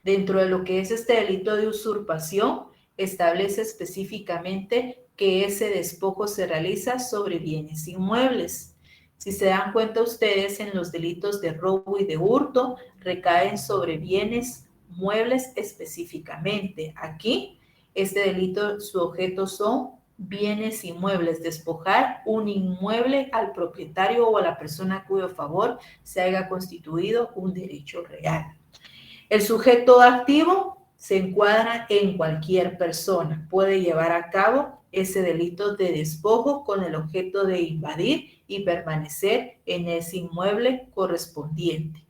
dentro de lo que es este delito de usurpación, establece específicamente que ese despojo se realiza sobre bienes inmuebles. Si se dan cuenta ustedes, en los delitos de robo y de hurto, recaen sobre bienes muebles específicamente. Aquí, este delito, su objeto son bienes inmuebles, despojar un inmueble al propietario o a la persona a cuyo favor se haya constituido un derecho real. El sujeto activo se encuadra en cualquier persona. Puede llevar a cabo ese delito de despojo con el objeto de invadir y permanecer en ese inmueble correspondiente.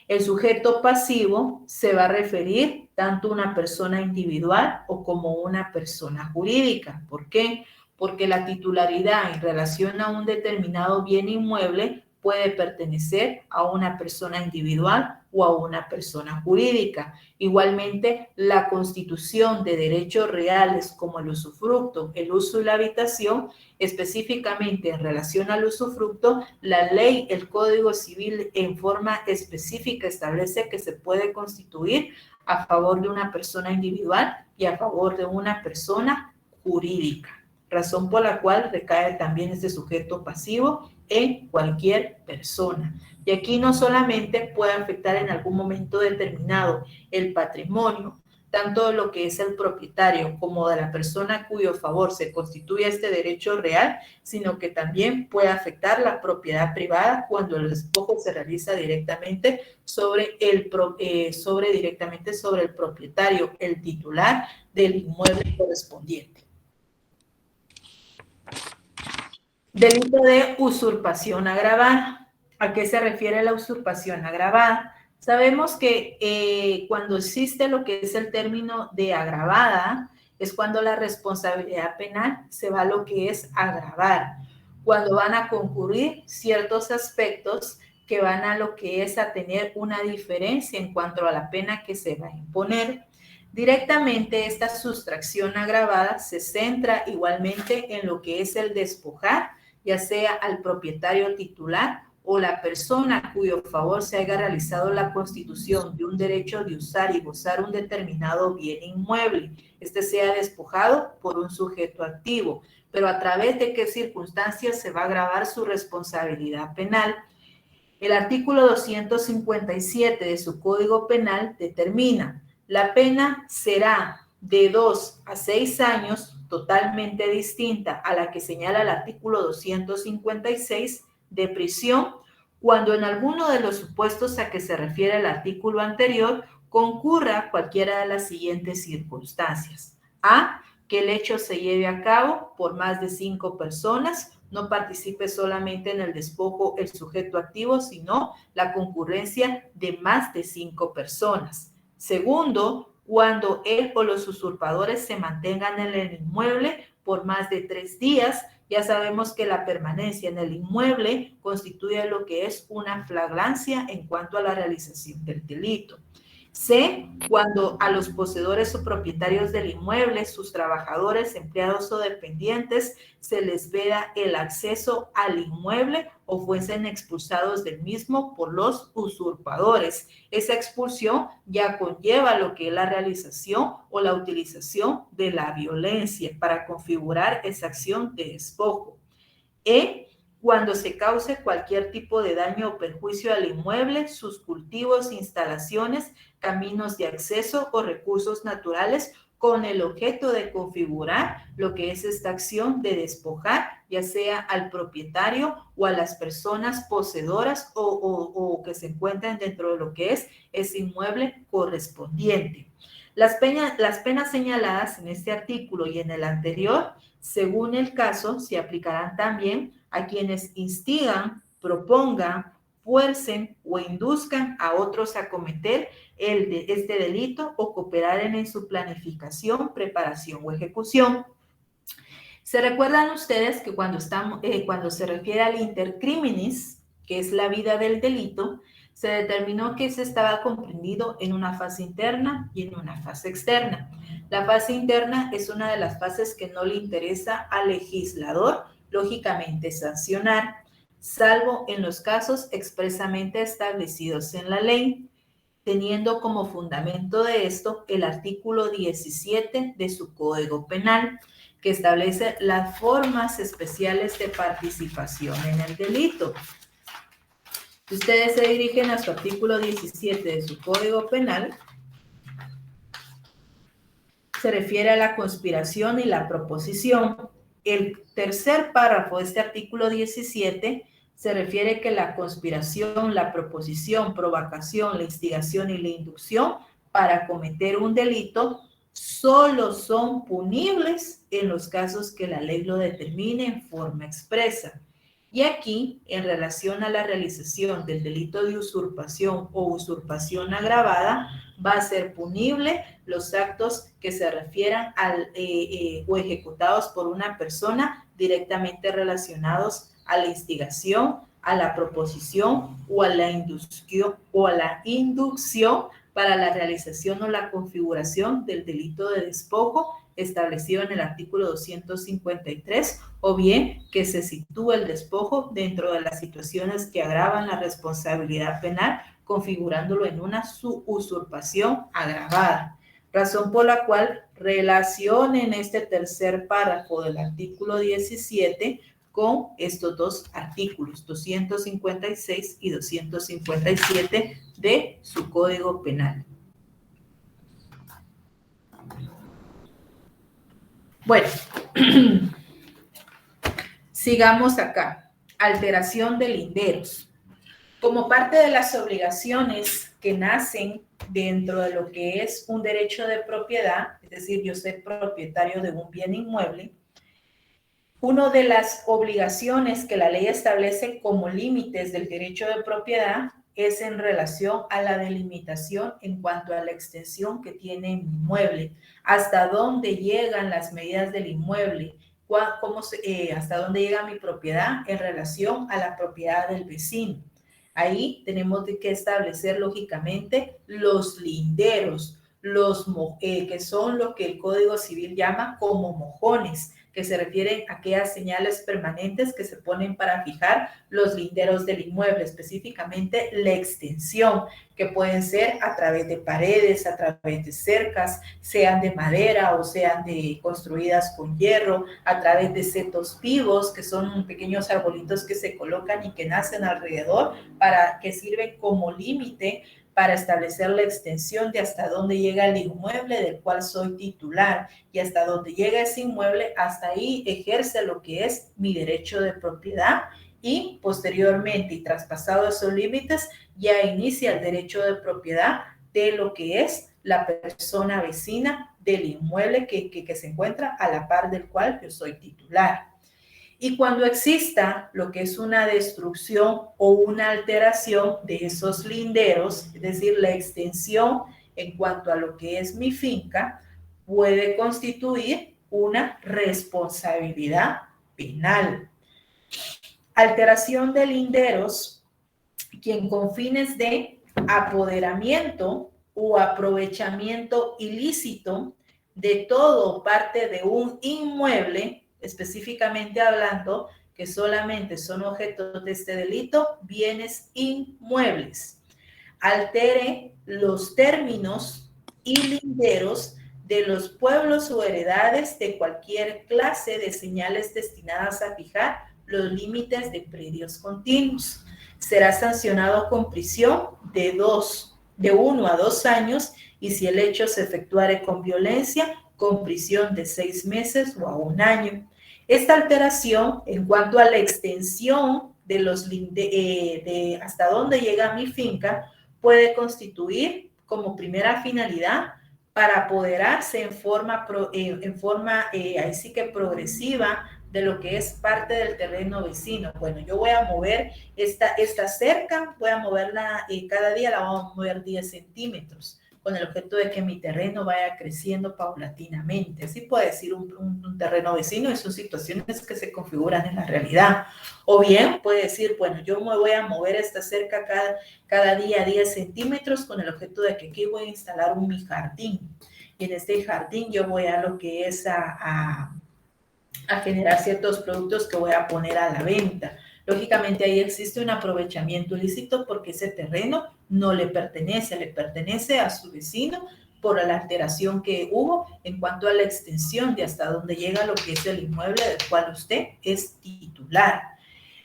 El sujeto pasivo se va a referir tanto a una persona individual o como una persona jurídica. ¿Por qué? Porque la titularidad en relación a un determinado bien inmueble puede pertenecer a una persona individual o a una persona jurídica. Igualmente, la constitución de derechos reales como el usufructo, el uso y la habitación, específicamente en relación al usufructo, la ley, el Código Civil en forma específica establece que se puede constituir a favor de una persona individual y a favor de una persona jurídica, razón por la cual recae también este sujeto pasivo en cualquier persona. Y aquí no solamente puede afectar en algún momento determinado el patrimonio, tanto de lo que es el propietario como de la persona a cuyo favor se constituye este derecho real, sino que también puede afectar la propiedad privada cuando el despojo se realiza directamente sobre el propietario, el titular del inmueble correspondiente. Delito de usurpación agravada. ¿A qué se refiere la usurpación agravada? Sabemos que cuando existe lo que es el término de agravada, es cuando la responsabilidad penal se va a lo que es agravar, cuando van a concurrir ciertos aspectos que van a lo que es a tener una diferencia en cuanto a la pena que se va a imponer. Directamente esta sustracción agravada se centra igualmente en lo que es el despojar, ya sea al propietario titular o la persona a cuyo favor se haya realizado la constitución de un derecho de usar y gozar un determinado bien inmueble. Este sea despojado por un sujeto activo, pero a través de qué circunstancias se va a agravar su responsabilidad penal. El artículo 257 de su Código Penal determina: la pena será de 2 a 6 años, totalmente distinta a la que señala el artículo 256 de prisión, cuando en alguno de los supuestos a que se refiere el artículo anterior concurra cualquiera de las siguientes circunstancias. A, que el hecho se lleve a cabo por más de 5 personas, no participe solamente en el despojo el sujeto activo, sino la concurrencia de más de 5 personas. Segundo, cuando él o los usurpadores se mantengan en el inmueble por más de 3 días, ya sabemos que la permanencia en el inmueble constituye lo que es una flagrancia en cuanto a la realización del delito. C, cuando a los poseedores o propietarios del inmueble, sus trabajadores, empleados o dependientes, se les veda el acceso al inmueble o fuesen expulsados del mismo por los usurpadores. Esa expulsión ya conlleva lo que es la realización o la utilización de la violencia para configurar esa acción de despojo. E, cuando se cause cualquier tipo de daño o perjuicio al inmueble, sus cultivos, instalaciones, caminos de acceso o recursos naturales con el objeto de configurar lo que es esta acción de despojar, ya sea al propietario o a las personas poseedoras o que se encuentren dentro de lo que es ese inmueble correspondiente. Las penas señaladas en este artículo y en el anterior, según el caso, se aplicarán también a quienes instigan, propongan, fuercen o induzcan a otros a cometer este delito o cooperaren en su planificación, preparación o ejecución. ¿Se recuerdan ustedes que cuando se refiere al inter criminis, que es la vida del delito, se determinó que se estaba comprendido en una fase interna y en una fase externa? La fase interna es una de las fases que no le interesa al legislador, lógicamente, sancionar, salvo en los casos expresamente establecidos en la ley, teniendo como fundamento de esto el artículo 17 de su Código Penal, que establece las formas especiales de participación en el delito. Si ustedes se dirigen a su artículo 17 de su Código Penal, se refiere a la conspiración y la proposición. El tercer párrafo de este artículo 17 se refiere que la conspiración, la proposición, provocación, la instigación y la inducción para cometer un delito solo son punibles en los casos que la ley lo determine en forma expresa. Y aquí, en relación a la realización del delito de usurpación o usurpación agravada, va a ser punible los actos que se refieran o ejecutados por una persona directamente relacionados a la instigación, a la proposición o a la inducción para la realización o la configuración del delito de despojo establecido en el artículo 253, o bien que se sitúe el despojo dentro de las situaciones que agravan la responsabilidad penal, configurándolo en una usurpación agravada. Razón por la cual relacionen este tercer párrafo del artículo 17 con estos dos artículos, 256 y 257 de su Código Penal. Bueno, sigamos acá. Alteración de linderos. Como parte de las obligaciones que nacen dentro de lo que es un derecho de propiedad, es decir, yo soy propietario de un bien inmueble, una de las obligaciones que la ley establece como límites del derecho de propiedad es en relación a la delimitación en cuanto a la extensión que tiene mi inmueble, hasta dónde llegan las medidas del inmueble, hasta dónde llega mi propiedad en relación a la propiedad del vecino. Ahí tenemos que establecer lógicamente los linderos, que son lo que el Código Civil llama como mojones, que se refieren a aquellas señales permanentes que se ponen para fijar los linderos del inmueble, específicamente la extensión, que pueden ser a través de paredes, a través de cercas, sean de madera o sean construidas con hierro, a través de setos vivos, que son pequeños arbolitos que se colocan y que nacen alrededor, que sirven como límite para establecer la extensión de hasta dónde llega el inmueble del cual soy titular, y hasta dónde llega ese inmueble, hasta ahí ejerce lo que es mi derecho de propiedad, y posteriormente y traspasado esos límites ya inicia el derecho de propiedad de lo que es la persona vecina del inmueble que se encuentra a la par del cual yo soy titular. Y cuando exista lo que es una destrucción o una alteración de esos linderos, es decir, la extensión en cuanto a lo que es mi finca, puede constituir una responsabilidad penal. Alteración de linderos, quien con fines de apoderamiento o aprovechamiento ilícito de todo o parte de un inmueble, específicamente hablando que solamente son objetos de este delito bienes inmuebles, altere los términos y linderos de los pueblos o heredades de cualquier clase de señales destinadas a fijar los límites de predios continuos. Será sancionado con prisión de 1 a 2 años, y si el hecho se efectuare con violencia, con prisión de 6 meses o a 1 año. Esta alteración, en cuanto a la extensión de hasta dónde llega mi finca, puede constituir como primera finalidad para apoderarse en forma ahí sí que progresiva de lo que es parte del terreno vecino. Bueno, yo voy a mover esta cerca, voy a moverla cada día, la vamos a mover 10 centímetros, con el objeto de que mi terreno vaya creciendo paulatinamente. Así puede decir un terreno vecino, y son situaciones que se configuran en la realidad. O bien puede decir, bueno, yo me voy a mover esta cerca cada día 10 centímetros con el objeto de que aquí voy a instalar mi jardín. Y en este jardín yo voy a lo que es a generar ciertos productos que voy a poner a la venta. Lógicamente ahí existe un aprovechamiento ilícito porque ese terreno no le pertenece a su vecino por la alteración que hubo en cuanto a la extensión de hasta dónde llega lo que es el inmueble del cual usted es titular.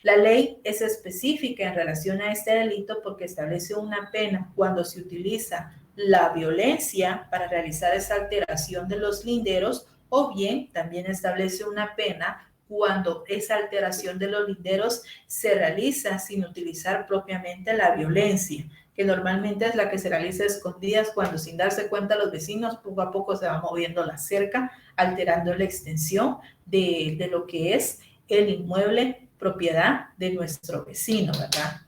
La ley es específica en relación a este delito porque establece una pena cuando se utiliza la violencia para realizar esa alteración de los linderos, o bien también establece una pena cuando esa alteración de los linderos se realiza sin utilizar propiamente la violencia, que normalmente es la que se realiza a escondidas cuando sin darse cuenta los vecinos poco a poco se va moviendo la cerca, alterando la extensión de lo que es el inmueble propiedad de nuestro vecino, ¿verdad?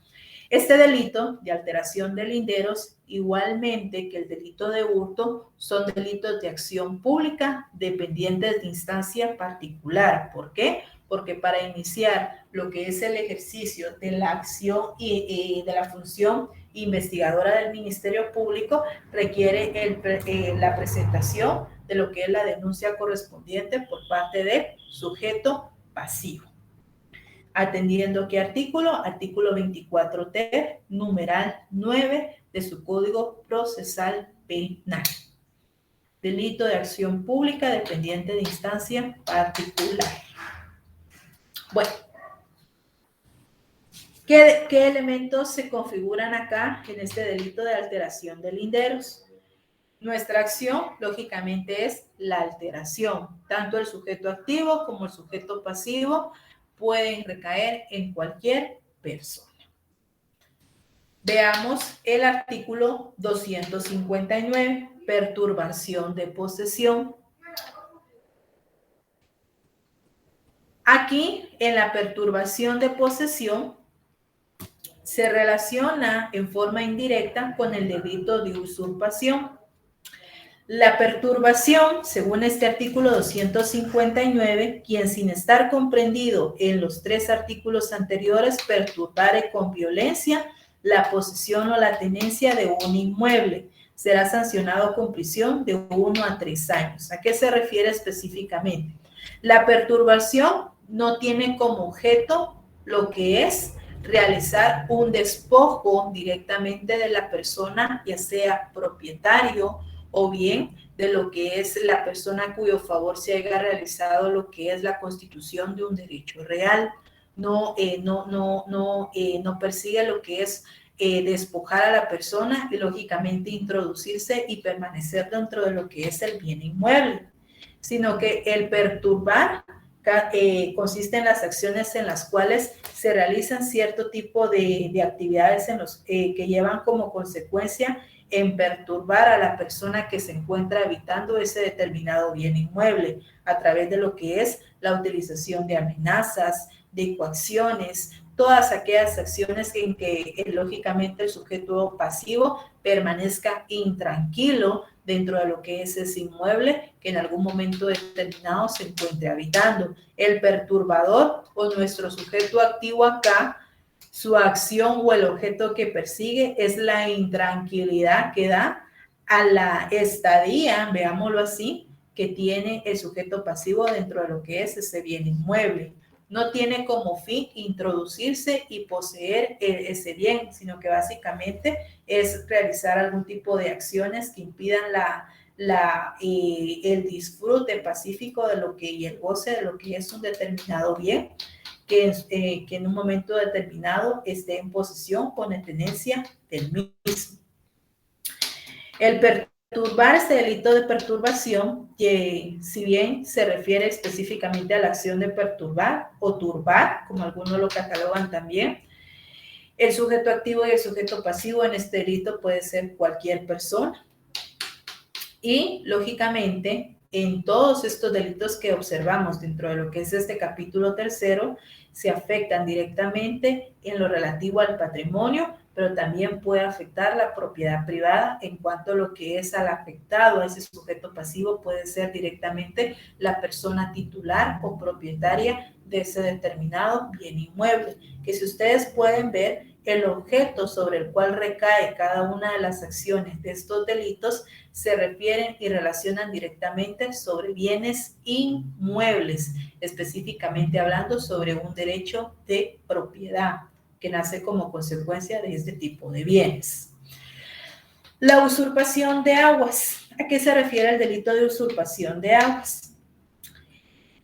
Este delito de alteración de linderos, igualmente que el delito de hurto, son delitos de acción pública dependientes de instancia particular. ¿Por qué? Porque para iniciar lo que es el ejercicio de la acción y de la función investigadora del Ministerio Público, requiere la presentación de lo que es la denuncia correspondiente por parte del sujeto pasivo. Atendiendo qué artículo, artículo 24T, numeral 9 de su Código Procesal Penal. Delito de acción pública dependiente de instancia particular. Bueno, ¿qué elementos se configuran acá en este delito de alteración de linderos? Nuestra acción, lógicamente, es la alteración. Tanto el sujeto activo como el sujeto pasivo pueden recaer en cualquier persona. Veamos el artículo 259, perturbación de posesión. Aquí, en la perturbación de posesión, se relaciona en forma indirecta con el delito de usurpación. La perturbación, según este artículo 259, quien sin estar comprendido en los 3 artículos anteriores perturbare con violencia la posesión o la tenencia de un inmueble, será sancionado con prisión de 1 a 3 años. ¿A qué se refiere específicamente? La perturbación no tiene como objeto lo que es realizar un despojo directamente de la persona, ya sea propietario o bien de lo que es la persona a cuyo favor se haya realizado lo que es la constitución de un derecho real. No persigue lo que es despojar a la persona y lógicamente introducirse y permanecer dentro de lo que es el bien inmueble, sino que el perturbar consiste en las acciones en las cuales se realizan cierto tipo de actividades que llevan como consecuencia en perturbar a la persona que se encuentra habitando ese determinado bien inmueble a través de lo que es la utilización de amenazas, de coacciones, todas aquellas acciones en que lógicamente el sujeto pasivo permanezca intranquilo dentro de lo que es ese inmueble que en algún momento determinado se encuentre habitando. El perturbador o nuestro sujeto activo acá, su acción o el objeto que persigue es la intranquilidad que da a la estadía, veámoslo así, que tiene el sujeto pasivo dentro de lo que es ese bien inmueble. No tiene como fin introducirse y poseer ese bien, sino que básicamente es realizar algún tipo de acciones que impidan el disfrute pacífico de lo que y el goce de lo que es un determinado bien, que en un momento determinado esté en posesión con la tenencia del mismo. El perturbar, este delito de perturbación, que si bien se refiere específicamente a la acción de perturbar o turbar, como algunos lo catalogan también, el sujeto activo y el sujeto pasivo en este delito puede ser cualquier persona. Y, lógicamente, en todos estos delitos que observamos dentro de lo que es este capítulo 3, se afectan directamente en lo relativo al patrimonio, pero también puede afectar la propiedad privada en cuanto a lo que es al afectado, a ese sujeto pasivo puede ser directamente la persona titular o propietaria de ese determinado bien inmueble, que si ustedes pueden ver, el objeto sobre el cual recae cada una de las acciones de estos delitos se refieren y relacionan directamente sobre bienes inmuebles, específicamente hablando sobre un derecho de propiedad que nace como consecuencia de este tipo de bienes. La usurpación de aguas. ¿A qué se refiere el delito de usurpación de aguas?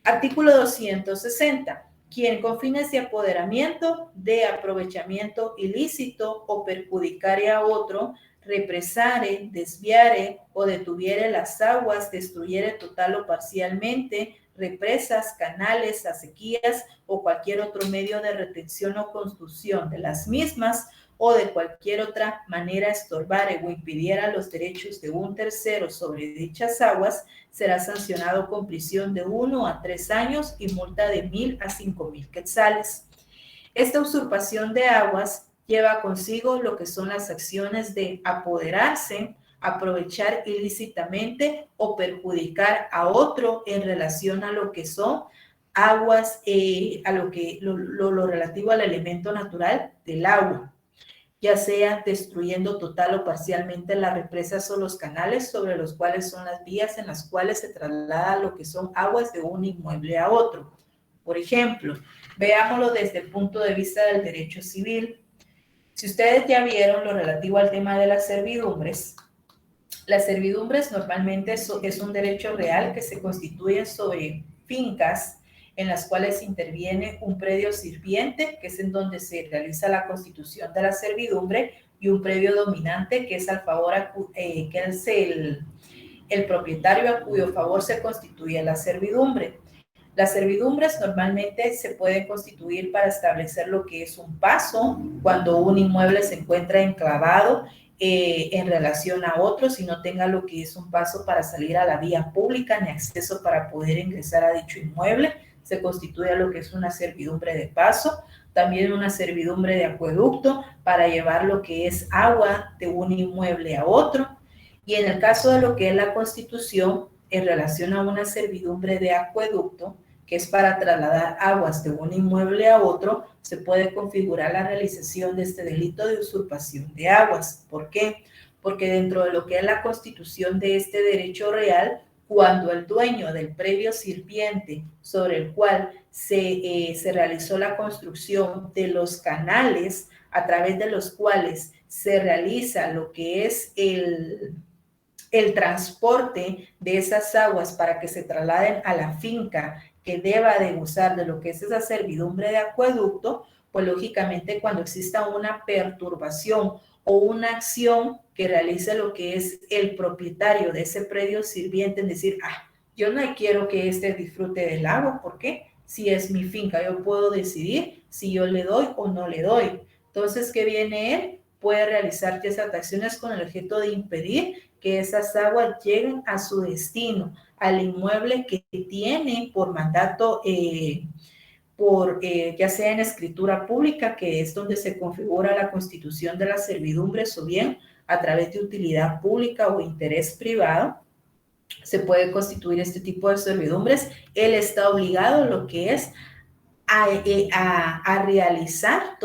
Artículo 260. Quien con fines de apoderamiento, de aprovechamiento ilícito o perjudicare a otro, represare, desviare o detuviere las aguas, destruyere total o parcialmente represas, canales, acequias o cualquier otro medio de retención o construcción de las mismas, o de cualquier otra manera estorbare o impidiera los derechos de un tercero sobre dichas aguas, será sancionado con prisión de 1 a 3 años y multa de 1,000 a 5,000 quetzales. Esta usurpación de aguas lleva consigo lo que son las acciones de apoderarse, aprovechar ilícitamente o perjudicar a otro en relación a lo que son aguas, a lo relativo al elemento natural del agua, ya sea destruyendo total o parcialmente las represas o los canales sobre los cuales son las vías en las cuales se traslada lo que son aguas de un inmueble a otro. Por ejemplo, veámoslo desde el punto de vista del derecho civil. Si ustedes ya vieron lo relativo al tema de las servidumbres normalmente es un derecho real que se constituye sobre fincas en las cuales interviene un predio sirviente, que es en donde se realiza la constitución de la servidumbre, y un predio dominante, que es al favor, que es el propietario a cuyo favor se constituye la servidumbre. Las servidumbres normalmente se pueden constituir para establecer lo que es un paso cuando un inmueble se encuentra enclavado en relación a otros y no tenga lo que es un paso para salir a la vía pública ni acceso para poder ingresar a dicho inmueble. Se constituye lo que es una servidumbre de paso, también una servidumbre de acueducto para llevar lo que es agua de un inmueble a otro. Y en el caso de lo que es la constitución, en relación a una servidumbre de acueducto, que es para trasladar aguas de un inmueble a otro, se puede configurar la realización de este delito de usurpación de aguas. ¿Por qué? Porque dentro de lo que es la constitución de este derecho real, cuando el dueño del predio sirviente sobre el cual se realizó la construcción de los canales a través de los cuales se realiza lo que es el transporte de esas aguas para que se trasladen a la finca que deba de gozar de lo que es esa servidumbre de acueducto, pues lógicamente cuando exista una perturbación o una acción que realice lo que es el propietario de ese predio sirviente, en decir, yo no quiero que este disfrute del agua, ¿por qué? Si es mi finca, yo puedo decidir si yo le doy o no le doy. Entonces, ¿qué viene él? Puede realizar esas acciones con el objeto de impedir que esas aguas lleguen a su destino, al inmueble que tiene por mandato, ya sea en escritura pública, que es donde se configura la constitución de las servidumbres, o bien a través de utilidad pública o interés privado, se puede constituir este tipo de servidumbres. Él está obligado a lo que es a realizar,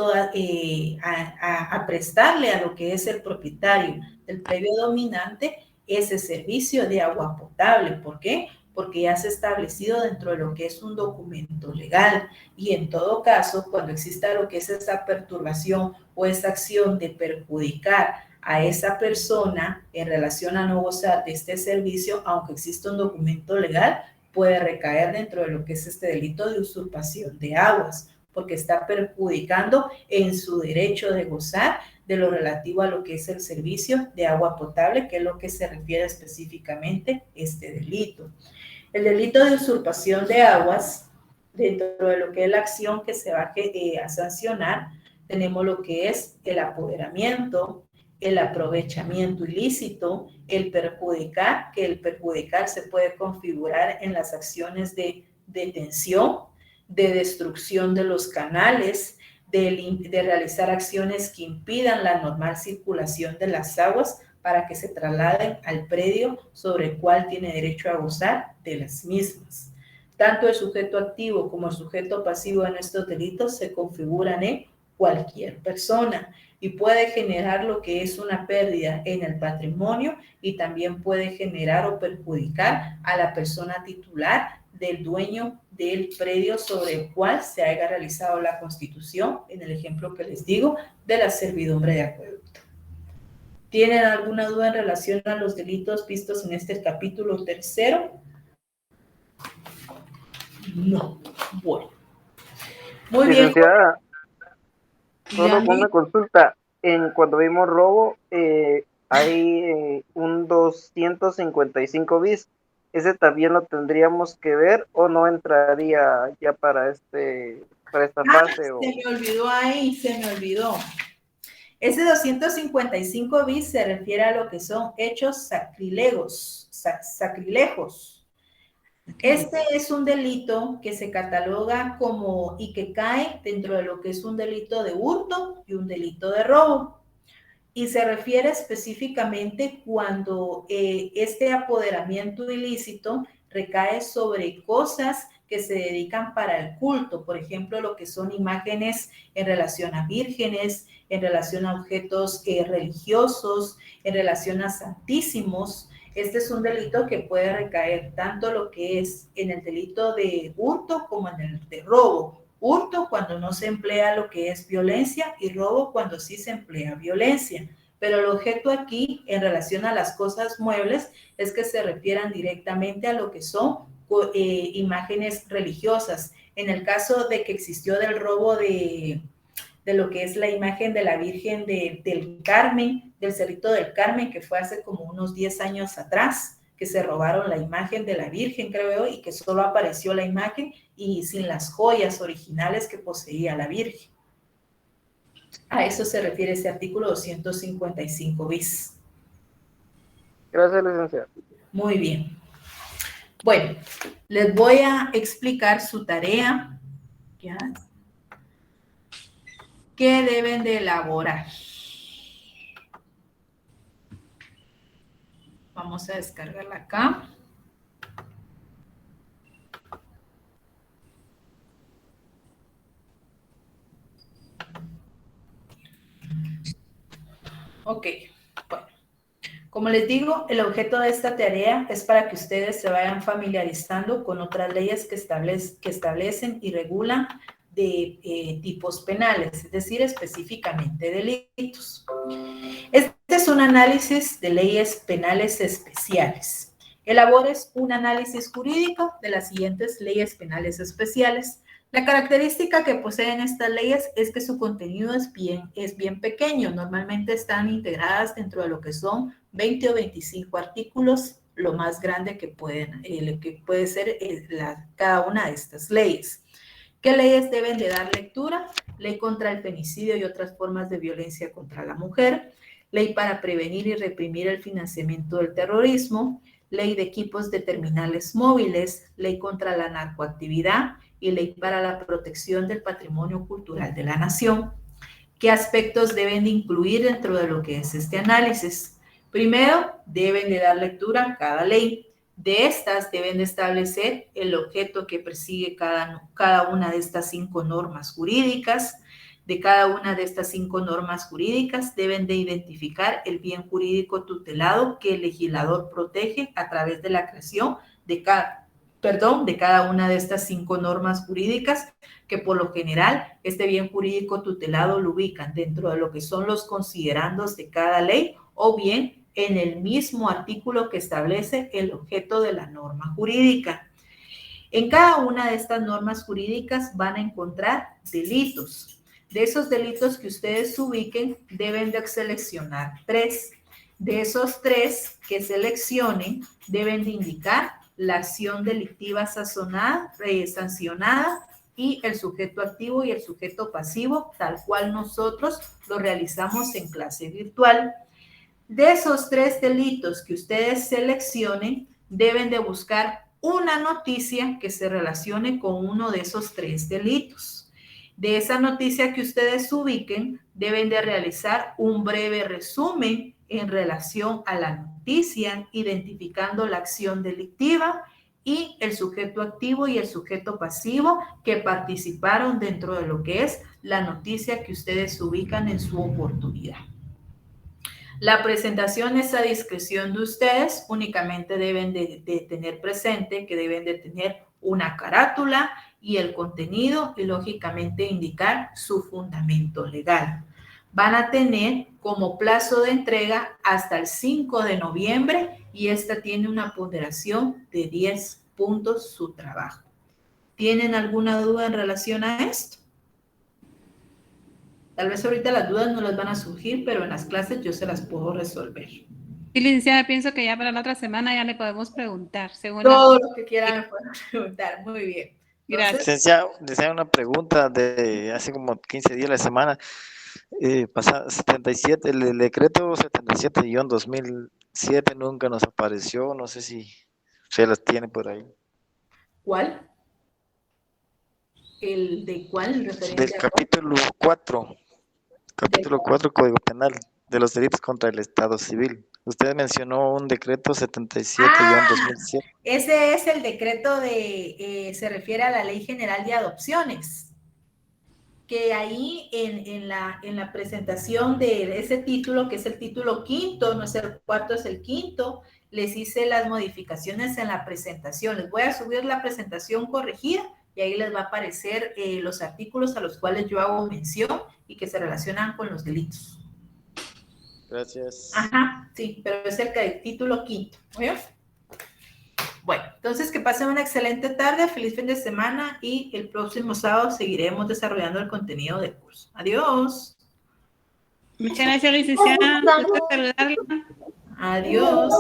a prestarle a lo que es el propietario del predio dominante ese servicio de agua potable. ¿Por qué? Porque ya se ha establecido dentro de lo que es un documento legal, y en todo caso, cuando exista lo que es esa perturbación o esa acción de perjudicar a esa persona en relación a no gozar de este servicio, aunque exista un documento legal, puede recaer dentro de lo que es este delito de usurpación de aguas, porque está perjudicando en su derecho de gozar de lo relativo a lo que es el servicio de agua potable, que es lo que se refiere específicamente este delito. El delito de usurpación de aguas, dentro de lo que es la acción que se va a sancionar, tenemos lo que es el apoderamiento, el aprovechamiento ilícito, el perjudicar, que el perjudicar se puede configurar en las acciones de detención, de destrucción de los canales, de realizar acciones que impidan la normal circulación de las aguas para que se trasladen al predio sobre el cual tiene derecho a gozar de las mismas. Tanto el sujeto activo como el sujeto pasivo en estos delitos se configuran en cualquier persona y puede generar lo que es una pérdida en el patrimonio, y también puede generar o perjudicar a la persona titular del dueño del predio sobre el cual se haya realizado la constitución, en el ejemplo que les digo, de la servidumbre de acueducto. ¿Tienen alguna duda en relación a los delitos vistos en este capítulo tercero? No. Bueno. Muy bien. Licenciada, solo con una consulta. Cuando vimos robo, hay un 255 bis. ¿Ese también lo tendríamos que ver o no entraría ya para esta fase? Se me olvidó ahí, se me olvidó. Ese 255 bis se refiere a lo que son hechos sacrilegos. Este es un delito que se cataloga como y que cae dentro de lo que es un delito de hurto y un delito de robo. Y se refiere específicamente cuando este apoderamiento ilícito recae sobre cosas que se dedican para el culto, por ejemplo, lo que son imágenes en relación a vírgenes, en relación a objetos religiosos, en relación a santísimos. Este es un delito que puede recaer tanto lo que es en el delito de hurto como en el de robo. Hurto cuando no se emplea lo que es violencia y robo cuando sí se emplea violencia. Pero el objeto aquí, en relación a las cosas muebles, es que se refieran directamente a lo que son imágenes religiosas. En el caso de que existió del robo de lo que es la imagen de la Virgen del Carmen, del Cerrito del Carmen, que fue hace como unos 10 años atrás, que se robaron la imagen de la Virgen, creo yo, y que solo apareció la imagen y sin las joyas originales que poseía la Virgen. A eso se refiere este artículo 255 bis. Gracias, licenciado. Muy bien. Bueno, les voy a explicar su tarea. ¿Ya? ¿Qué deben de elaborar? Vamos a descargarla acá. Ok, bueno. Como les digo, el objeto de esta tarea es para que ustedes se vayan familiarizando con otras leyes que establecen y regulan de tipos penales, es decir, específicamente delitos. Este es un análisis de leyes penales especiales. Elabores un análisis jurídico de las siguientes leyes penales especiales. La característica que poseen estas leyes es que su contenido es bien pequeño. Normalmente están integradas dentro de lo que son 20 o 25 artículos, lo más grande que puede ser cada una de estas leyes. ¿Qué leyes deben de dar lectura? Ley contra el femicidio y otras formas de violencia contra la mujer, ley para prevenir y reprimir el financiamiento del terrorismo, ley de equipos de terminales móviles, ley contra la narcoactividad y ley para la protección del patrimonio cultural de la nación. ¿Qué aspectos deben de incluir dentro de lo que es este análisis? Primero, deben de dar lectura a cada ley. De estas deben de establecer el objeto que persigue cada una de estas 5 normas jurídicas. De cada una de estas 5 normas jurídicas deben de identificar el bien jurídico tutelado que el legislador protege a través de la creación de cada una de estas 5 normas jurídicas, que por lo general este bien jurídico tutelado lo ubican dentro de lo que son los considerandos de cada ley o bien en el mismo artículo que establece el objeto de la norma jurídica. En cada una de estas normas jurídicas van a encontrar delitos. De esos delitos que ustedes ubiquen, deben de seleccionar 3. De esos 3 que seleccionen, deben de indicar la acción delictiva sancionada y el sujeto activo y el sujeto pasivo, tal cual nosotros lo realizamos en clase virtual. De esos 3 delitos que ustedes seleccionen, deben de buscar una noticia que se relacione con uno de esos 3 delitos. De esa noticia que ustedes ubiquen, deben de realizar un breve resumen en relación a la noticia, identificando la acción delictiva y el sujeto activo y el sujeto pasivo que participaron dentro de lo que es la noticia que ustedes ubican en su oportunidad. La presentación es a discreción de ustedes, únicamente deben de tener presente que deben de tener una carátula y el contenido y lógicamente indicar su fundamento legal. Van a tener como plazo de entrega hasta el 5 de noviembre y esta tiene una ponderación de 10 puntos su trabajo. ¿Tienen alguna duda en relación a esto? Tal vez ahorita las dudas no les van a surgir, pero en las clases yo se las puedo resolver. Sí, licenciada, pienso que ya para la otra semana ya le podemos preguntar. Según Todo lo que quieran me pueden preguntar. Muy bien. Gracias. Licenciada, una pregunta de hace como 15 días la semana pasada, 77, el decreto 77-2007 nunca nos apareció, no sé si usted las tiene por ahí. ¿Cuál? ¿El de cuál? ¿Referente Del a cuál? capítulo 4, Código Penal, de los delitos contra el Estado Civil. Usted mencionó un decreto 77-2007. Ese es el decreto se refiere a la Ley General de Adopciones, que ahí en la presentación de ese título, que es el título quinto, no es el cuarto, es el quinto, les hice las modificaciones en la presentación. Les voy a subir la presentación corregida y ahí les va a aparecer los artículos a los cuales yo hago mención y que se relacionan con los delitos. Gracias. Ajá, sí, pero es el título quinto. ¿Oye? Bueno, entonces que pasen una excelente tarde, feliz fin de semana y el próximo sábado seguiremos desarrollando el contenido del curso. Adiós. Muchas gracias, licenciada. Gusto saludarla. Adiós.